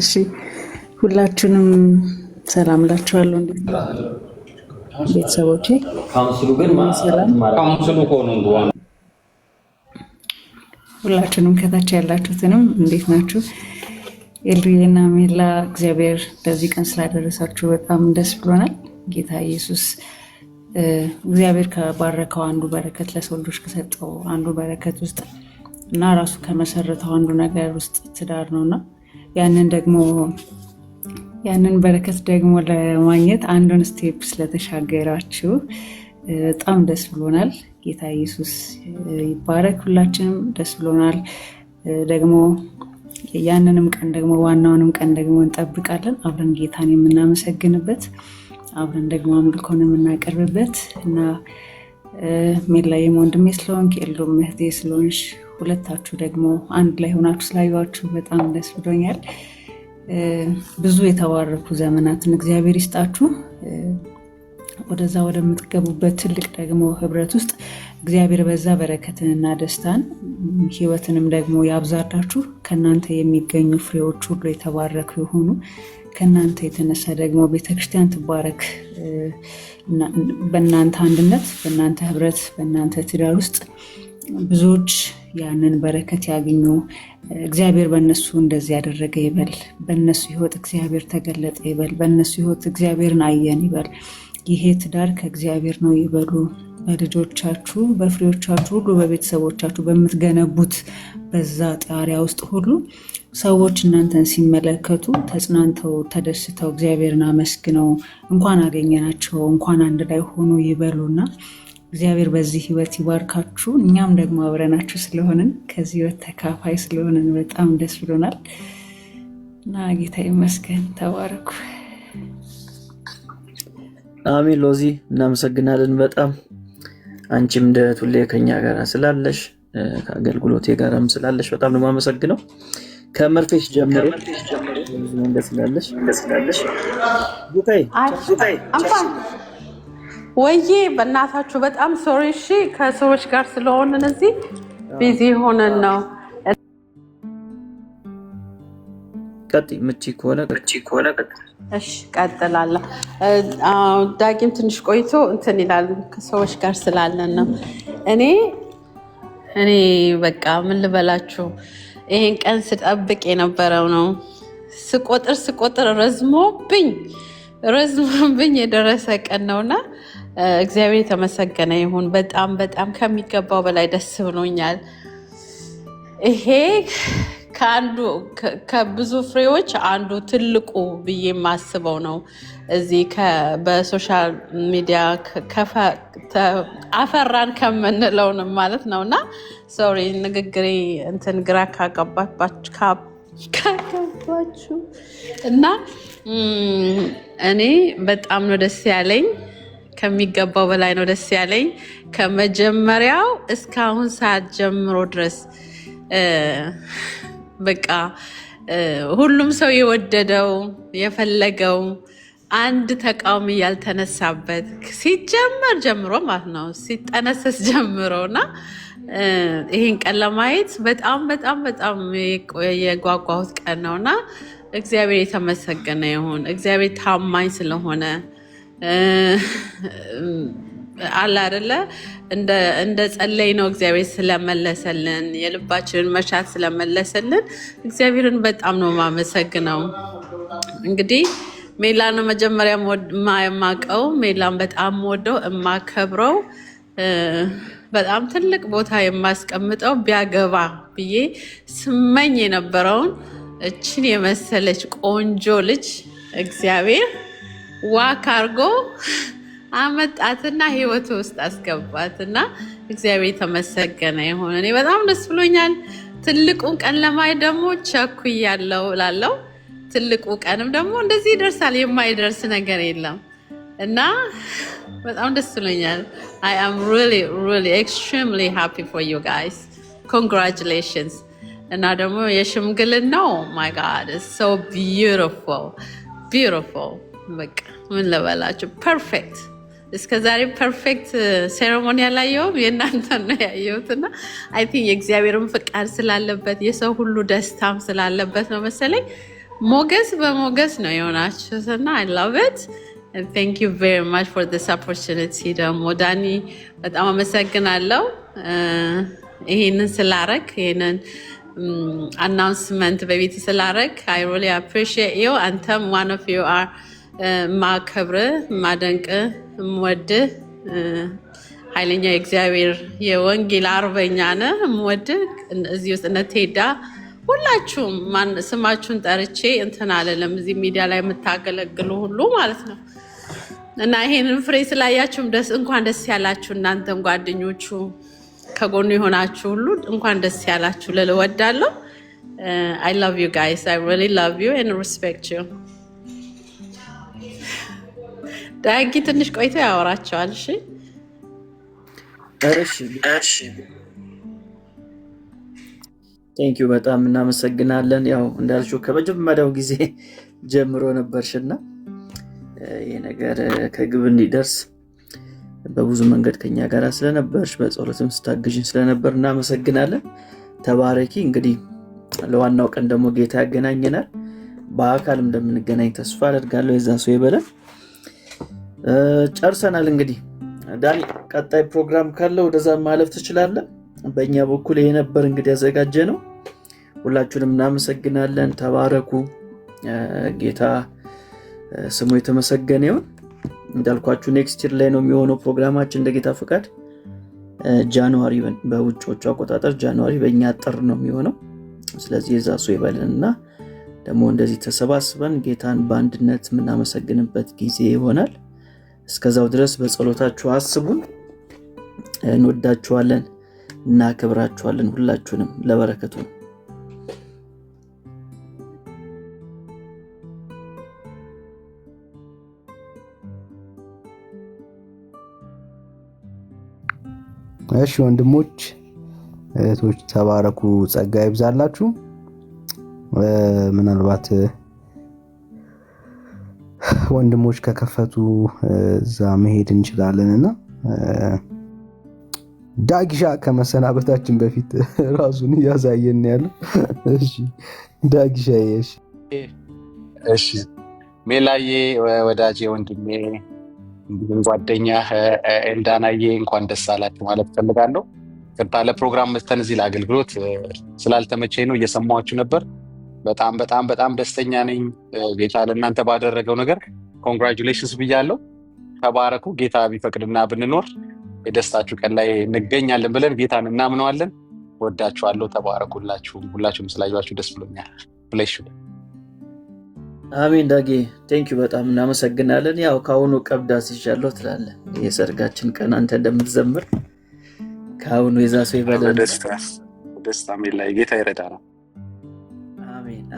N: እሺ ሁላችሁንም ሰላም እላችኋለሁ። እንዴት ቤተሰቦቼ?
O: ካውንስሉ ግን ካውንስሉ ሆኖ እንኳን
N: ሁላችሁንም ከታች ያላችሁትንም እንዴት ናችሁ? ኤልዱዬና ሜላ እግዚአብሔር ለዚህ ቀን ስላደረሳችሁ በጣም ደስ ብሎናል። ጌታ ኢየሱስ እግዚአብሔር ከባረከው አንዱ በረከት ለሰው ልጆች ከሰጠው አንዱ በረከት ውስጥ እና ራሱ ከመሰረተው አንዱ ነገር ውስጥ ትዳር ነውና ያንን በረከት ደግሞ ለማግኘት አንዱን ስቴፕ ስለተሻገራችሁ በጣም ደስ ብሎናል። ጌታ ኢየሱስ ይባረክ። ሁላችንም ደስ ብሎናል። ደግሞ ያንንም ቀን ደግሞ ዋናውንም ቀን ደግሞ እንጠብቃለን። አብረን ጌታን የምናመሰግንበት አብረን ደግሞ አምልኮን የምናቀርብበት እና ሜላዬም ወንድሜ ስለሆንክ ኤልዶም እህቴ ስለሆንሽ ሁለታችሁ ደግሞ አንድ ላይ ሆናችሁ ስላዩዋችሁ በጣም ደስ ብሎኛል። ብዙ የተባረኩ ዘመናትን እግዚአብሔር ይስጣችሁ። ወደዛ ወደምትገቡበት ትልቅ ደግሞ ህብረት ውስጥ እግዚአብሔር በዛ በረከትንና ደስታን ህይወትንም ደግሞ ያብዛላችሁ። ከናንተ የሚገኙ ፍሬዎች ሁሉ የተባረኩ ይሁኑ። ከናንተ የተነሳ ደግሞ ቤተክርስቲያን ትባረክ። በእናንተ አንድነት፣ በእናንተ ህብረት፣ በእናንተ ትዳር ውስጥ ብዙዎች ያንን በረከት ያገኙ። እግዚአብሔር በእነሱ እንደዚህ ያደረገ ይበል። በእነሱ ህይወት እግዚአብሔር ተገለጠ ይበል። በእነሱ ህይወት እግዚአብሔርን አየን ይበል። ይሄ ትዳር ከእግዚአብሔር ነው ይበሉ። በልጆቻችሁ፣ በፍሬዎቻችሁ ሁሉ፣ በቤተሰቦቻችሁ በምትገነቡት በዛ ጣሪያ ውስጥ ሁሉ ሰዎች እናንተን ሲመለከቱ ተጽናንተው ተደስተው እግዚአብሔርን አመስግነው እንኳን አገኘናቸው እንኳን አንድ ላይ ሆኑ ይበሉና እግዚአብሔር በዚህ ህይወት ይባርካችሁ። እኛም ደግሞ አብረናችሁ ስለሆንን ከዚህ ህይወት ተካፋይ ስለሆንን በጣም ደስ ብሎናል እና ጌታ ይመስገን። ተባረኩ።
B: አሜን። ሎዚ እናመሰግናለን በጣም። አንቺም እንደ ሁሌ ከኛ ጋር ስላለሽ ከአገልግሎቴ ጋርም ስላለሽ በጣም ነው የማመሰግነው። ከመርፌሽ ጀምሮ እንደስላለሽ ቡካይ
H: ወይዬ በእናታችሁ በጣም ሶሪ። እሺ ከሰዎች ጋር ስለሆንን እዚህ ቢዚ ሆነን ነው።
B: ቀጥይ ምቺ ከሆነ
H: እሺ ቀጥላለሁ። ዳጊም ትንሽ ቆይቶ እንትን ይላል ከሰዎች ጋር ስላለን ነው። እኔ በቃ ምን ልበላችሁ፣ ይሄን ቀን ስጠብቅ የነበረው ነው። ስቆጥር ረዝሞብኝ የደረሰ ቀን ነውና እግዚአብሔር የተመሰገነ ይሁን። በጣም በጣም ከሚገባው በላይ ደስ ብሎኛል። ይሄ ከብዙ ፍሬዎች አንዱ ትልቁ ብዬ የማስበው ነው። እዚህ በሶሻል ሚዲያ አፈራን ከምንለው ማለት ነው እና ሶሪ ንግግሬ እንትን ግራ ካገባችሁ እና እኔ በጣም ነው ደስ ያለኝ። ከሚገባው በላይ ነው ደስ ያለኝ። ከመጀመሪያው እስካሁን ሰዓት ጀምሮ ድረስ በቃ ሁሉም ሰው የወደደው የፈለገው አንድ ተቃውሞ ያልተነሳበት ሲጀመር ጀምሮ ማለት ነው ሲጠነሰስ ጀምሮና ይሄን ቀን ለማየት በጣም በጣም በጣም የጓጓሁት ቀን ነውና እግዚአብሔር የተመሰገነ ይሁን። እግዚአብሔር ታማኝ ስለሆነ አለ አይደለ እንደ ጸለይ ነው እግዚአብሔር ስለመለሰልን የልባችንን መሻት ስለመለሰልን እግዚአብሔርን በጣም ነው የማመሰግነው። እንግዲህ ሜላን መጀመሪያ የማውቀው ሜላን በጣም ወደው የማከብረው በጣም ትልቅ ቦታ የማስቀምጠው ቢያገባ ብዬ ስመኝ የነበረውን እችን የመሰለች ቆንጆ ልጅ እግዚአብሔር ዋክ አርጎ አመጣትና ህይወት ውስጥ አስገባትና እግዚአብሔር ተመሰገነ ይሁን። እኔ በጣም ደስ ብሎኛል። ትልቁን ቀን ለማየት ደግሞ ቸኩያለሁ እላለሁ። ትልቁ ቀንም ደግሞ እንደዚህ ይደርሳል። የማይደርስ ነገር የለም
P: እና በጣም ደስ ብሎኛል። I am really really extremely happy for you guys. Congratulations. እና ደግሞ የሽምግልናው my god it's so beautiful በቃ ምን ልበላችሁ ፐርፌክት እስከ ዛሬ ፐርፌክት ሴሬሞኒ ያላየሁም የእናንተን ነው ያየሁትና አይ ቲንክ የእግዚአብሔርን ፍቃድ ስላለበት የሰው ሁሉ ደስታም ስላለበት ነው መሰለኝ ሞገስ በሞገስ ነው የሆናችሁትና I love it and thank you very much for this opportunity ደግሞ ዳኒ በጣም አመሰግናለሁ ይሄንን ስላረክ ይሄንን announcement በቤት ስላረክ I really appreciate you አንተም one of you are ማከብር ማደንቅ ምወድ ኃይለኛ የእግዚአብሔር የወንጌል አርበኛ ነህ ምወድ እዚህ ውስጥ ቴዳ ሁላችሁም ስማችሁን ጠርቼ እንትን አለለም እዚህ ሚዲያ ላይ የምታገለግሉ ሁሉ ማለት ነው እና ይሄንን ፍሬ ስላያችሁም እንኳን ደስ ያላችሁ እናንተም ጓደኞቹ ከጎኑ የሆናችሁ ሁሉ እንኳን ደስ ያላችሁ ልል እወዳለሁ I love you guys I really love you and respect you ዳጊ ትንሽ ቆይቶ ያወራቸዋል እሺ
B: ቴንክ ዩ በጣም እናመሰግናለን ያው እንዳልሽው ከመጀመሪያው ጊዜ ጀምሮ ነበርሽና ይሄ ነገር ከግብ እንዲደርስ በብዙ መንገድ ከኛ ጋር ስለነበርሽ በጸሎትም ስታግዥን ስለነበር እናመሰግናለን ተባረኪ እንግዲህ ለዋናው ቀን ደግሞ ጌታ ያገናኘናል በአካልም እንደምንገናኝ ተስፋ አደርጋለሁ የዛ ሰው ይበለን ጨርሰናል እንግዲህ ዳኒ ቀጣይ ፕሮግራም ካለ ወደዛ ማለፍ ትችላለህ በእኛ በኩል ይሄ ነበር እንግዲህ ያዘጋጀ ነው ሁላችሁንም እናመሰግናለን ተባረኩ ጌታ ስሙ የተመሰገነ ይሁን እንዳልኳችሁ ኔክስት ይር ላይ ነው የሚሆነው ፕሮግራማችን እንደጌታ ፍቃድ ጃንዋሪ በውጮቹ አቆጣጠር ጃንዋሪ በእኛ ጥር ነው የሚሆነው ስለዚህ የዛ ሰው ይበልንና ደግሞ እንደዚህ ተሰባስበን ጌታን በአንድነት የምናመሰግንበት ጊዜ ይሆናል እስከዛው ድረስ በጸሎታችሁ አስቡን እንወዳችኋለን እናከብራችኋለን ሁላችሁንም ለበረከቱ
F: እሺ ወንድሞች እህቶች ተባረኩ ጸጋ ይብዛላችሁ ምናልባት ወንድሞች ከከፈቱ እዛ መሄድ እንችላለንና ዳጊሻ ከመሰናበታችን በፊት ራሱን ያሳየን ያለው እሺ ዳጊሻ
Q: እሺ ሜላዬ ወዳጄ ወንድሜ እንዲሁም ጓደኛ ኤልዳናዬ እንኳን ደስ አላችሁ ማለት ፈልጋለሁ ቅርታ ለፕሮግራም መስተን እዚህ ለአገልግሎት ስላልተመቸኝ ነው እየሰማችሁ ነበር በጣም በጣም በጣም ደስተኛ ነኝ ጌታ ለእናንተ ባደረገው ነገር ኮንግራቹሌሽንስ ብያለሁ ተባረኩ ጌታ ቢፈቅድና ብንኖር የደስታችሁ ቀን ላይ እንገኛለን ብለን ጌታን እናምነዋለን ወዳችኋለሁ ተባረኩላችሁ ሁላችሁም ስላያችሁ ደስ ብሎኛል ብለሽ
B: አሜን ዳጊ ቴንክ ዩ በጣም እናመሰግናለን ያው ካሁኑ ቀብዳስ ይሻለው ትላለህ የሰርጋችን ቀን አንተ እንደምትዘምር ካሁኑ የዛሰው ይበላል
Q: ደስታ ሜላይ ጌታ ይረዳናል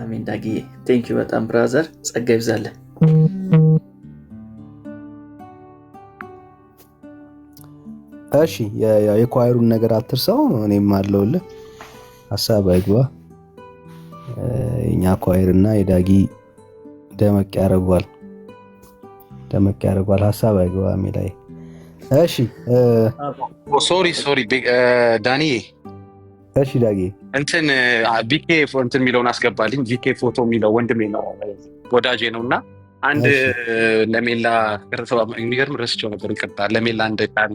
B: አሜን ዳጊ ቴንክ ዩ በጣም ብራዘር ጸጋ ይብዛልህ
F: እሺ የኳየሩን ነገር አትርሳው እኔም አለውልህ ሐሳብ አይግባ የኛ ኳየርና የዳጊ ደመቅ ያረጋል ሐሳብ አይግባ ሜላይ እሺ
Q: ሶሪ ዳኒ
F: እሺ ዳጊ
Q: እንትን ቢኬ እንትን የሚለውን አስገባልኝ ቢኬ ፎቶ የሚለው ወንድሜ ነው ወዳጄ ነውና አንድ ለሜላ የሚገርም ረስቸው ነበር ይቅርታ ለሜላ አንድ ቃል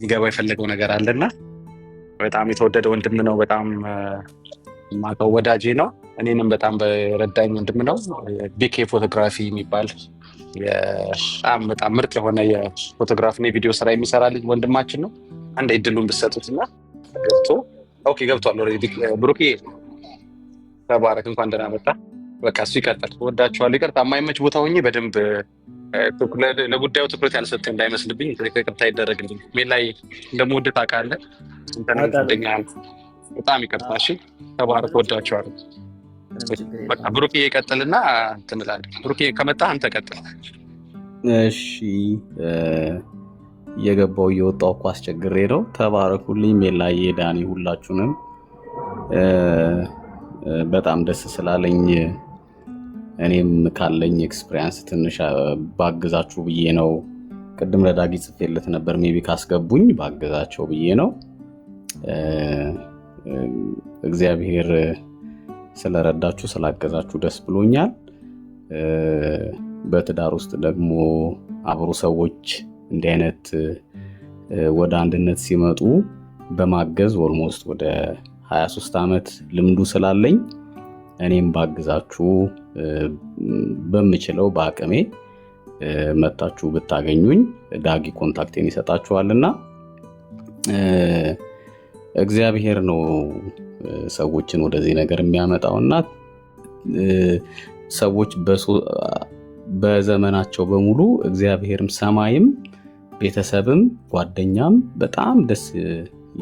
Q: ይገባ የፈለገው ነገር አለና በጣም የተወደደ ወንድም ነው በጣም ማቀው ወዳጄ ነው እኔንም በጣም በረዳኝ ወንድም ነው ቢኬ ፎቶግራፊ የሚባል በጣም ምርጥ የሆነ የፎቶግራፊና የቪዲዮ ስራ የሚሰራ ልጅ ወንድማችን ነው አንድ እድሉን ብትሰጡትና ገብቶ ኦኬ ገብቷል ኦሬዲ ብሩኬ ተባረክ እንኳን ደህና መጣ በቃ እሱ ይቀጥል ወዳችኋለሁ ይቅርታ የማይመች ቦታ ሆኜ በደንብ ለጉዳዩ ትኩረት ያልሰጠ እንዳይመስልብኝ ይቅርታ ይደረግልኝ ሜላይ እንደምወድ ታውቃለህ እንተናደኛል በጣም ይቅርታ እሺ ተባረክ ወዳችኋለሁ በቃ ብሩኬ ይቀጥልና እንትንላለን ብሩኬ ከመጣ አንተ ቀጥል
R: እሺ እየገባው እየወጣው እኮ አስቸግሬ ነው። ተባረኩልኝ። ሜላዬ፣ ዳኒ፣ ሁላችሁንም በጣም ደስ ስላለኝ እኔም ካለኝ ኤክስፒሪየንስ ትንሽ ባግዛችሁ ብዬ ነው። ቅድም ለዳጊ ጽፌለት ነበር፣ ሜቢ ካስገቡኝ ባግዛቸው ብዬ ነው። እግዚአብሔር ስለረዳችሁ ስላገዛችሁ ደስ ብሎኛል። በትዳር ውስጥ ደግሞ አብሮ ሰዎች እንዲህ አይነት ወደ አንድነት ሲመጡ በማገዝ ኦልሞስት ወደ 23 ዓመት ልምዱ ስላለኝ እኔም ባግዛችሁ በምችለው በአቅሜ መጣችሁ ብታገኙኝ ዳጊ ኮንታክቴን ይሰጣችኋልና እግዚአብሔር ነው ሰዎችን ወደዚህ ነገር የሚያመጣውና ሰዎች በዘመናቸው በሙሉ እግዚአብሔርም ሰማይም ቤተሰብም ጓደኛም በጣም ደስ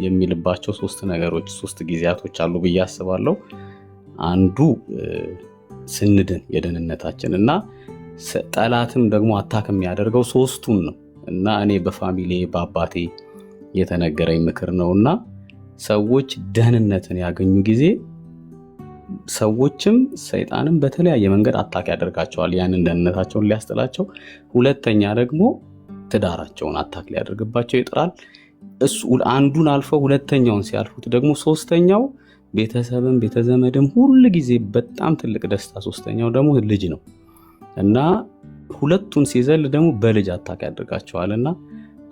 R: የሚልባቸው ሶስት ጊዜያቶች አሉ ብዬ አስባለሁ። አንዱ ስንድን የደህንነታችን እና ጠላትም ደግሞ አታክ የሚያደርገው ሶስቱን ነው እና እኔ በፋሚሊ በአባቴ የተነገረኝ ምክር ነውና ሰዎች ደህንነትን ያገኙ ጊዜ ሰዎችም ሰይጣንም በተለያየ መንገድ አታክ ያደርጋቸዋል፣ ያንን ደህንነታቸውን ሊያስጥላቸው። ሁለተኛ ደግሞ ትዳራቸውን አታክ ሊያደርግባቸው ይጥራል። እሱ አንዱን አልፈው ሁለተኛውን ሲያልፉት ደግሞ ሶስተኛው ቤተሰብም ቤተዘመድም ሁሉ ጊዜ በጣም ትልቅ ደስታ፣ ሶስተኛው ደግሞ ልጅ ነው እና ሁለቱን ሲዘል ደግሞ በልጅ አታክ ያደርጋቸዋልና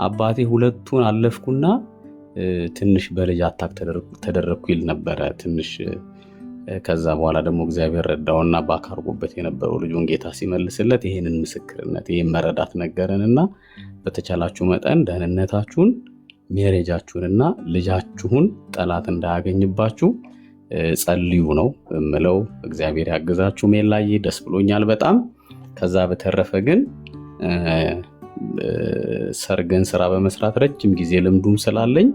R: አባቴ ሁለቱን አለፍኩና ትንሽ በልጅ አታክ ተደረኩ ይል ነበረ ትንሽ። ከዛ በኋላ ደግሞ እግዚአብሔር ረዳውና ባካርጎበት የነበረው ልጁን ጌታ ሲመልስለት ይሄንን ምስክርነት ይሄን መረዳት ነገረንና በተቻላችሁ መጠን ደህንነታችሁን ሜሬጃችሁንና ልጃችሁን ጠላት እንዳያገኝባችሁ ጸልዩ ነው እምለው። እግዚአብሔር ያግዛችሁ። ሜላዬ ደስ ብሎኛል በጣም። ከዛ በተረፈ ግን ሰርግን ስራ በመስራት ረጅም ጊዜ ልምዱም ስላለኝ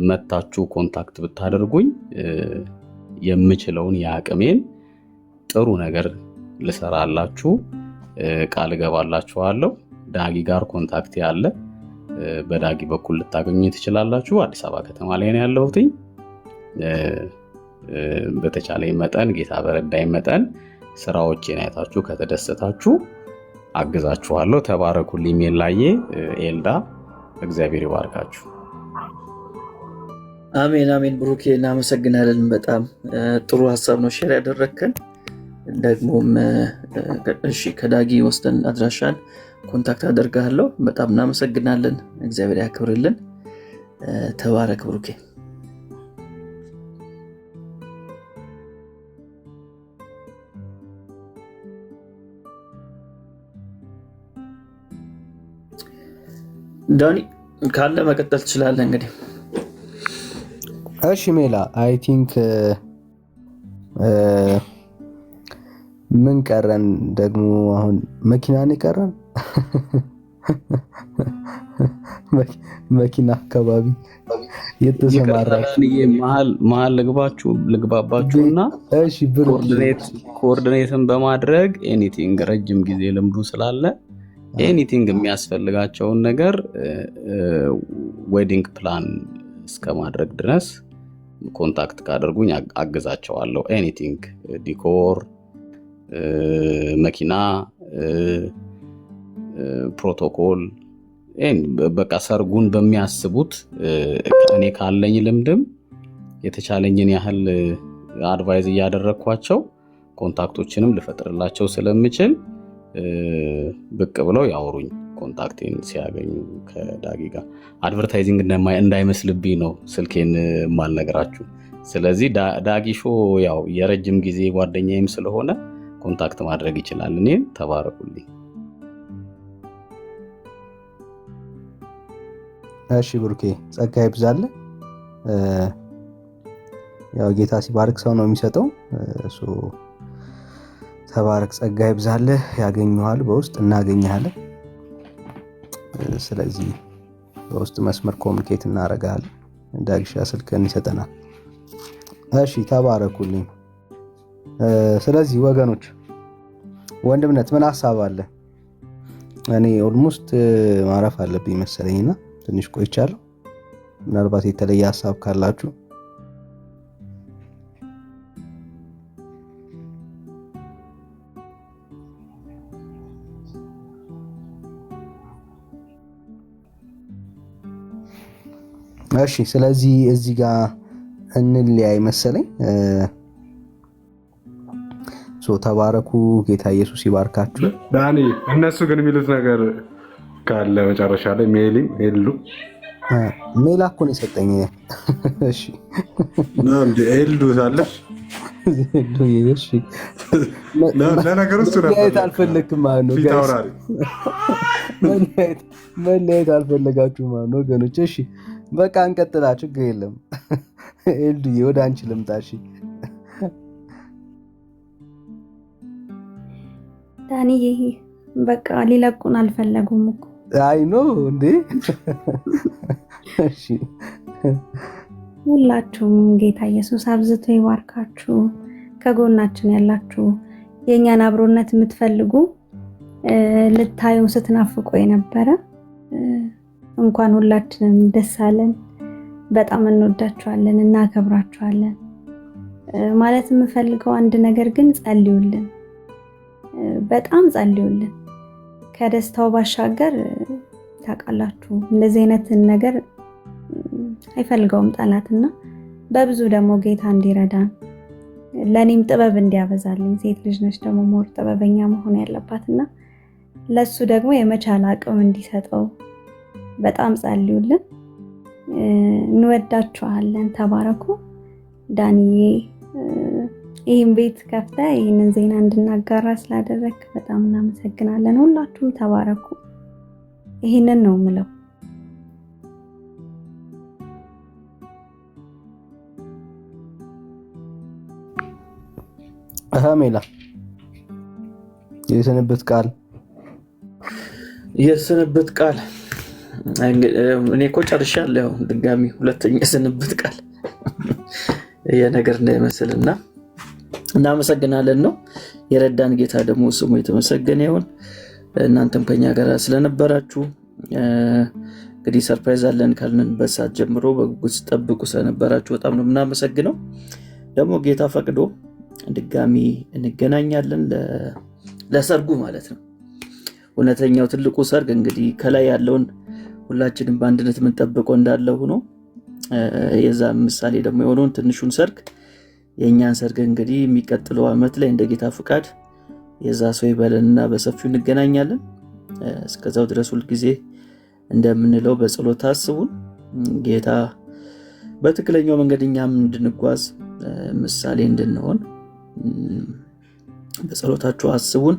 R: መታችሁ ኮንታክት ብታደርጉኝ የምችለውን የአቅሜን ጥሩ ነገር ልሰራላችሁ ቃል ገባላችኋለሁ። ዳጊ ጋር ኮንታክት ያለ በዳጊ በኩል ልታገኙ ትችላላችሁ። አዲስ አበባ ከተማ ላይ ነው ያለሁት። በተቻለኝ መጠን ጌታ በረዳኝ መጠን ስራዎቼን አይታችሁ ከተደሰታችሁ አግዛችኋለሁ። ተባረኩልኝ። ሜላዬ፣ ኤልዳ፣ እግዚአብሔር ይባርካችሁ።
B: አሜን አሜን። ብሩኬ እናመሰግናለን። በጣም ጥሩ ሀሳብ ነው ሼር ያደረግከን። ደግሞም እሺ ከዳጊ ወስደን አድራሻን ኮንታክት አደርጋለሁ። በጣም እናመሰግናለን። እግዚአብሔር ያክብርልን። ተባረክ ብሩኬ። ዳኒ ካለ መቀጠል ትችላለህ እንግዲህ።
F: እሺ ሜላ፣ አይ ቲንክ ምን ቀረን ደግሞ አሁን መኪናን ይቀረን መኪና አካባቢ የተሰማራችሁ
R: መሀል ልግባባችሁና
F: እሺ
R: ኮኦርዲኔትን በማድረግ ኤኒቲንግ ረጅም ጊዜ ልምዱ ስላለ ኤኒቲንግ የሚያስፈልጋቸውን ነገር ዌዲንግ ፕላን እስከ ማድረግ ድረስ ኮንታክት ካደርጉኝ አግዛቸዋለሁ። ኤኒቲንግ ዲኮር፣ መኪና፣ ፕሮቶኮል፣ በቃ ሰርጉን በሚያስቡት እኔ ካለኝ ልምድም የተቻለኝን ያህል አድቫይዝ እያደረግኳቸው ኮንታክቶችንም ልፈጥርላቸው ስለምችል ብቅ ብለው ያወሩኝ ኮንታክቴን ሲያገኙ ከዳጊ ጋር። አድቨርታይዚንግ እንዳይመስልብኝ ነው ስልኬን ማልነግራችሁ። ስለዚህ ዳጊ ሾ ያው የረጅም ጊዜ ጓደኛዬም ስለሆነ ኮንታክት ማድረግ ይችላል። እኔም ተባረኩልኝ።
F: እሺ ብሩኬ፣ ጸጋ ይብዛልህ። ያው ጌታ ሲባርክ ሰው ነው የሚሰጠው። እሱ ተባረክ፣ ጸጋ ይብዛልህ። ያገኘዋል፣ በውስጥ እናገኛለን። ስለዚህ በውስጥ መስመር ኮሚኒኬት እናደርጋለን። ዳግሻ ስልክን ይሰጠናል። እሺ ተባረኩልኝ። ስለዚህ ወገኖች ወንድምነት ምን ሐሳብ አለ? እኔ ኦልሞስት ማረፍ አለብኝ መሰለኝና ትንሽ ቆይቻለሁ። ምናልባት የተለየ ሀሳብ ካላችሁ እሺ። ስለዚህ እዚህ ጋር እንለያይ መሰለኝ። ተባረኩ። ጌታ ኢየሱስ ይባርካችሁ።
E: ዳኒ እነሱ ግን የሚሉት ነገር ካለ መጨረሻ ላይ ሜሊም ሄሉ
F: ሜላ እኮ ነው የሰጠኝ። እሺ
E: ሄሉ ሳለሽ ለነገሩ እሱ
F: መለያየት አልፈለግክም ማለት ነው። መለያየት አልፈለጋችሁ ማለት ነው ወገኖች። እሺ በቃ እንቀጥላ፣ ችግር የለም። ሄልዱዬ ወደ አንቺ ልምጣ። እሺ
K: ዳንዬ በቃ ሊለቁን አልፈለጉም እኮ።
F: አይ ኖ እንዴ። እሺ
K: ሁላችሁም ጌታ ኢየሱስ አብዝቶ ይባርካችሁ። ከጎናችን ያላችሁ የኛን አብሮነት የምትፈልጉ ልታዩ ስትናፍቁ የነበረ እንኳን ሁላችንም ደስ አለን። በጣም እንወዳችኋለን፣ እናከብራችኋለን። ማለት የምፈልገው አንድ ነገር ግን ጸልዩልን፣ በጣም ጸልዩልን። ከደስታው ባሻገር ታውቃላችሁ እንደዚህ አይነት ነገር አይፈልገውም ጠላትና በብዙ ደግሞ ጌታ እንዲረዳን ለኔም ጥበብ እንዲያበዛልኝ። ሴት ልጅ ነች ደግሞ ሞር ጥበበኛ መሆን ያለባትና ለሱ ደግሞ የመቻል አቅም እንዲሰጠው በጣም ጸልዩልን። እንወዳችኋለን። ተባረኩ። ዳንዬ ይህን ቤት ከፍተ ይህንን ዜና እንድናጋራ ስላደረክ በጣም እናመሰግናለን። ሁላችሁም ተባረኩ። ይህንን ነው ምለው።
F: ሜላ
B: የስንብት ቃል እኔ እኮ ጨርሻለሁ። ድጋሚ ሁለተኛ የስንብት ቃል የነገር እንዳይመስልና እናመሰግናለን ነው የረዳን ጌታ ደግሞ ስሙ የተመሰገነ ይሁን። እናንተም ከኛ ጋር ስለነበራችሁ እንግዲህ ሰርፕራይዝ አለን ካልንበት ሰዓት ጀምሮ በጉጉት ጠብቁ ስለነበራችሁ በጣም ነው የምናመሰግነው። ደግሞ ጌታ ፈቅዶ ድጋሚ እንገናኛለን ለሰርጉ ማለት ነው። እውነተኛው ትልቁ ሰርግ እንግዲህ ከላይ ያለውን ሁላችንም በአንድነት የምንጠብቀው እንዳለ ሆኖ የዛ ምሳሌ ደግሞ የሆነውን ትንሹን ሰርግ የኛን ሰርግ እንግዲህ የሚቀጥለው ዓመት ላይ እንደ ጌታ ፍቃድ የዛ ሰው ይበለንና በሰፊው እንገናኛለን። እስከዛው ድረስ ሁሉ ጊዜ እንደምንለው በጸሎት አስቡን። ጌታ በትክክለኛው መንገድ እኛም እንድንጓዝ ምሳሌ እንድንሆን በጸሎታችሁ አስቡን።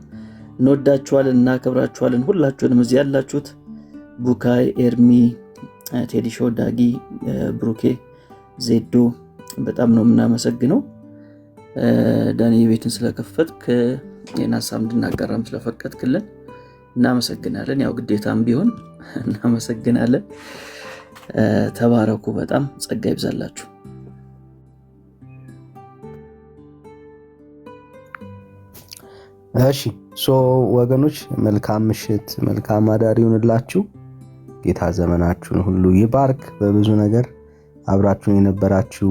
B: እንወዳችኋለን፣ እናከብራችኋለን። ሁላችሁንም እዚህ ያላችሁት ቡካይ፣ ኤርሚ፣ ቴዲሾ፣ ዳጊ፣ ብሩኬ፣ ዜዶ በጣም ነው የምናመሰግነው። ዳኒ ቤትን ስለከፈትክ የኔን ሀሳብ እንድናጋራም ስለፈቀድክልን እናመሰግናለን። ያው ግዴታም ቢሆን እናመሰግናለን። ተባረኩ። በጣም ጸጋ ይብዛላችሁ።
F: እሺ ወገኖች መልካም ምሽት፣ መልካም አዳር ይሁንላችሁ። ጌታ ዘመናችሁን ሁሉ ይባርክ። በብዙ ነገር አብራችሁን የነበራችሁ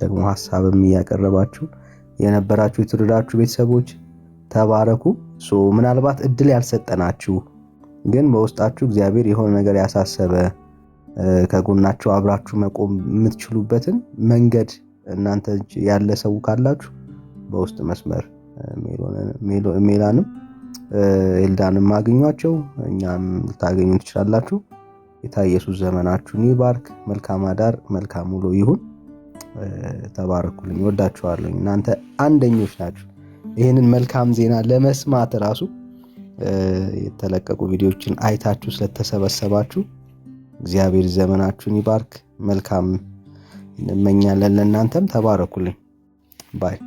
F: ደግሞ ሐሳብም ያቀረባችሁ የነበራችሁ የተወደዳችሁ ቤተሰቦች ተባረኩ። ምናልባት እድል ያልሰጠናችሁ ግን በውስጣችሁ እግዚአብሔር የሆነ ነገር ያሳሰበ ከጎናችሁ አብራችሁ መቆም የምትችሉበትን መንገድ እናንተ ያለ ሰው ካላችሁ በውስጥ መስመር ሜላንም ኤልዳንም አግኟቸው፣ እኛም ልታገኙ ትችላላችሁ። ጌታ ኢየሱስ ዘመናችሁን ይባርክ። መልካም አዳር፣ መልካም ውሎ ይሁን። ተባረኩልኝ። ወዳችኋለሁ። እናንተ አንደኞች ናችሁ። ይህንን መልካም ዜና ለመስማት ራሱ የተለቀቁ ቪዲዮዎችን አይታችሁ ስለተሰበሰባችሁ እግዚአብሔር ዘመናችሁን ይባርክ። መልካም እንመኛለን። ለእናንተም ተባረኩልኝ። ባይ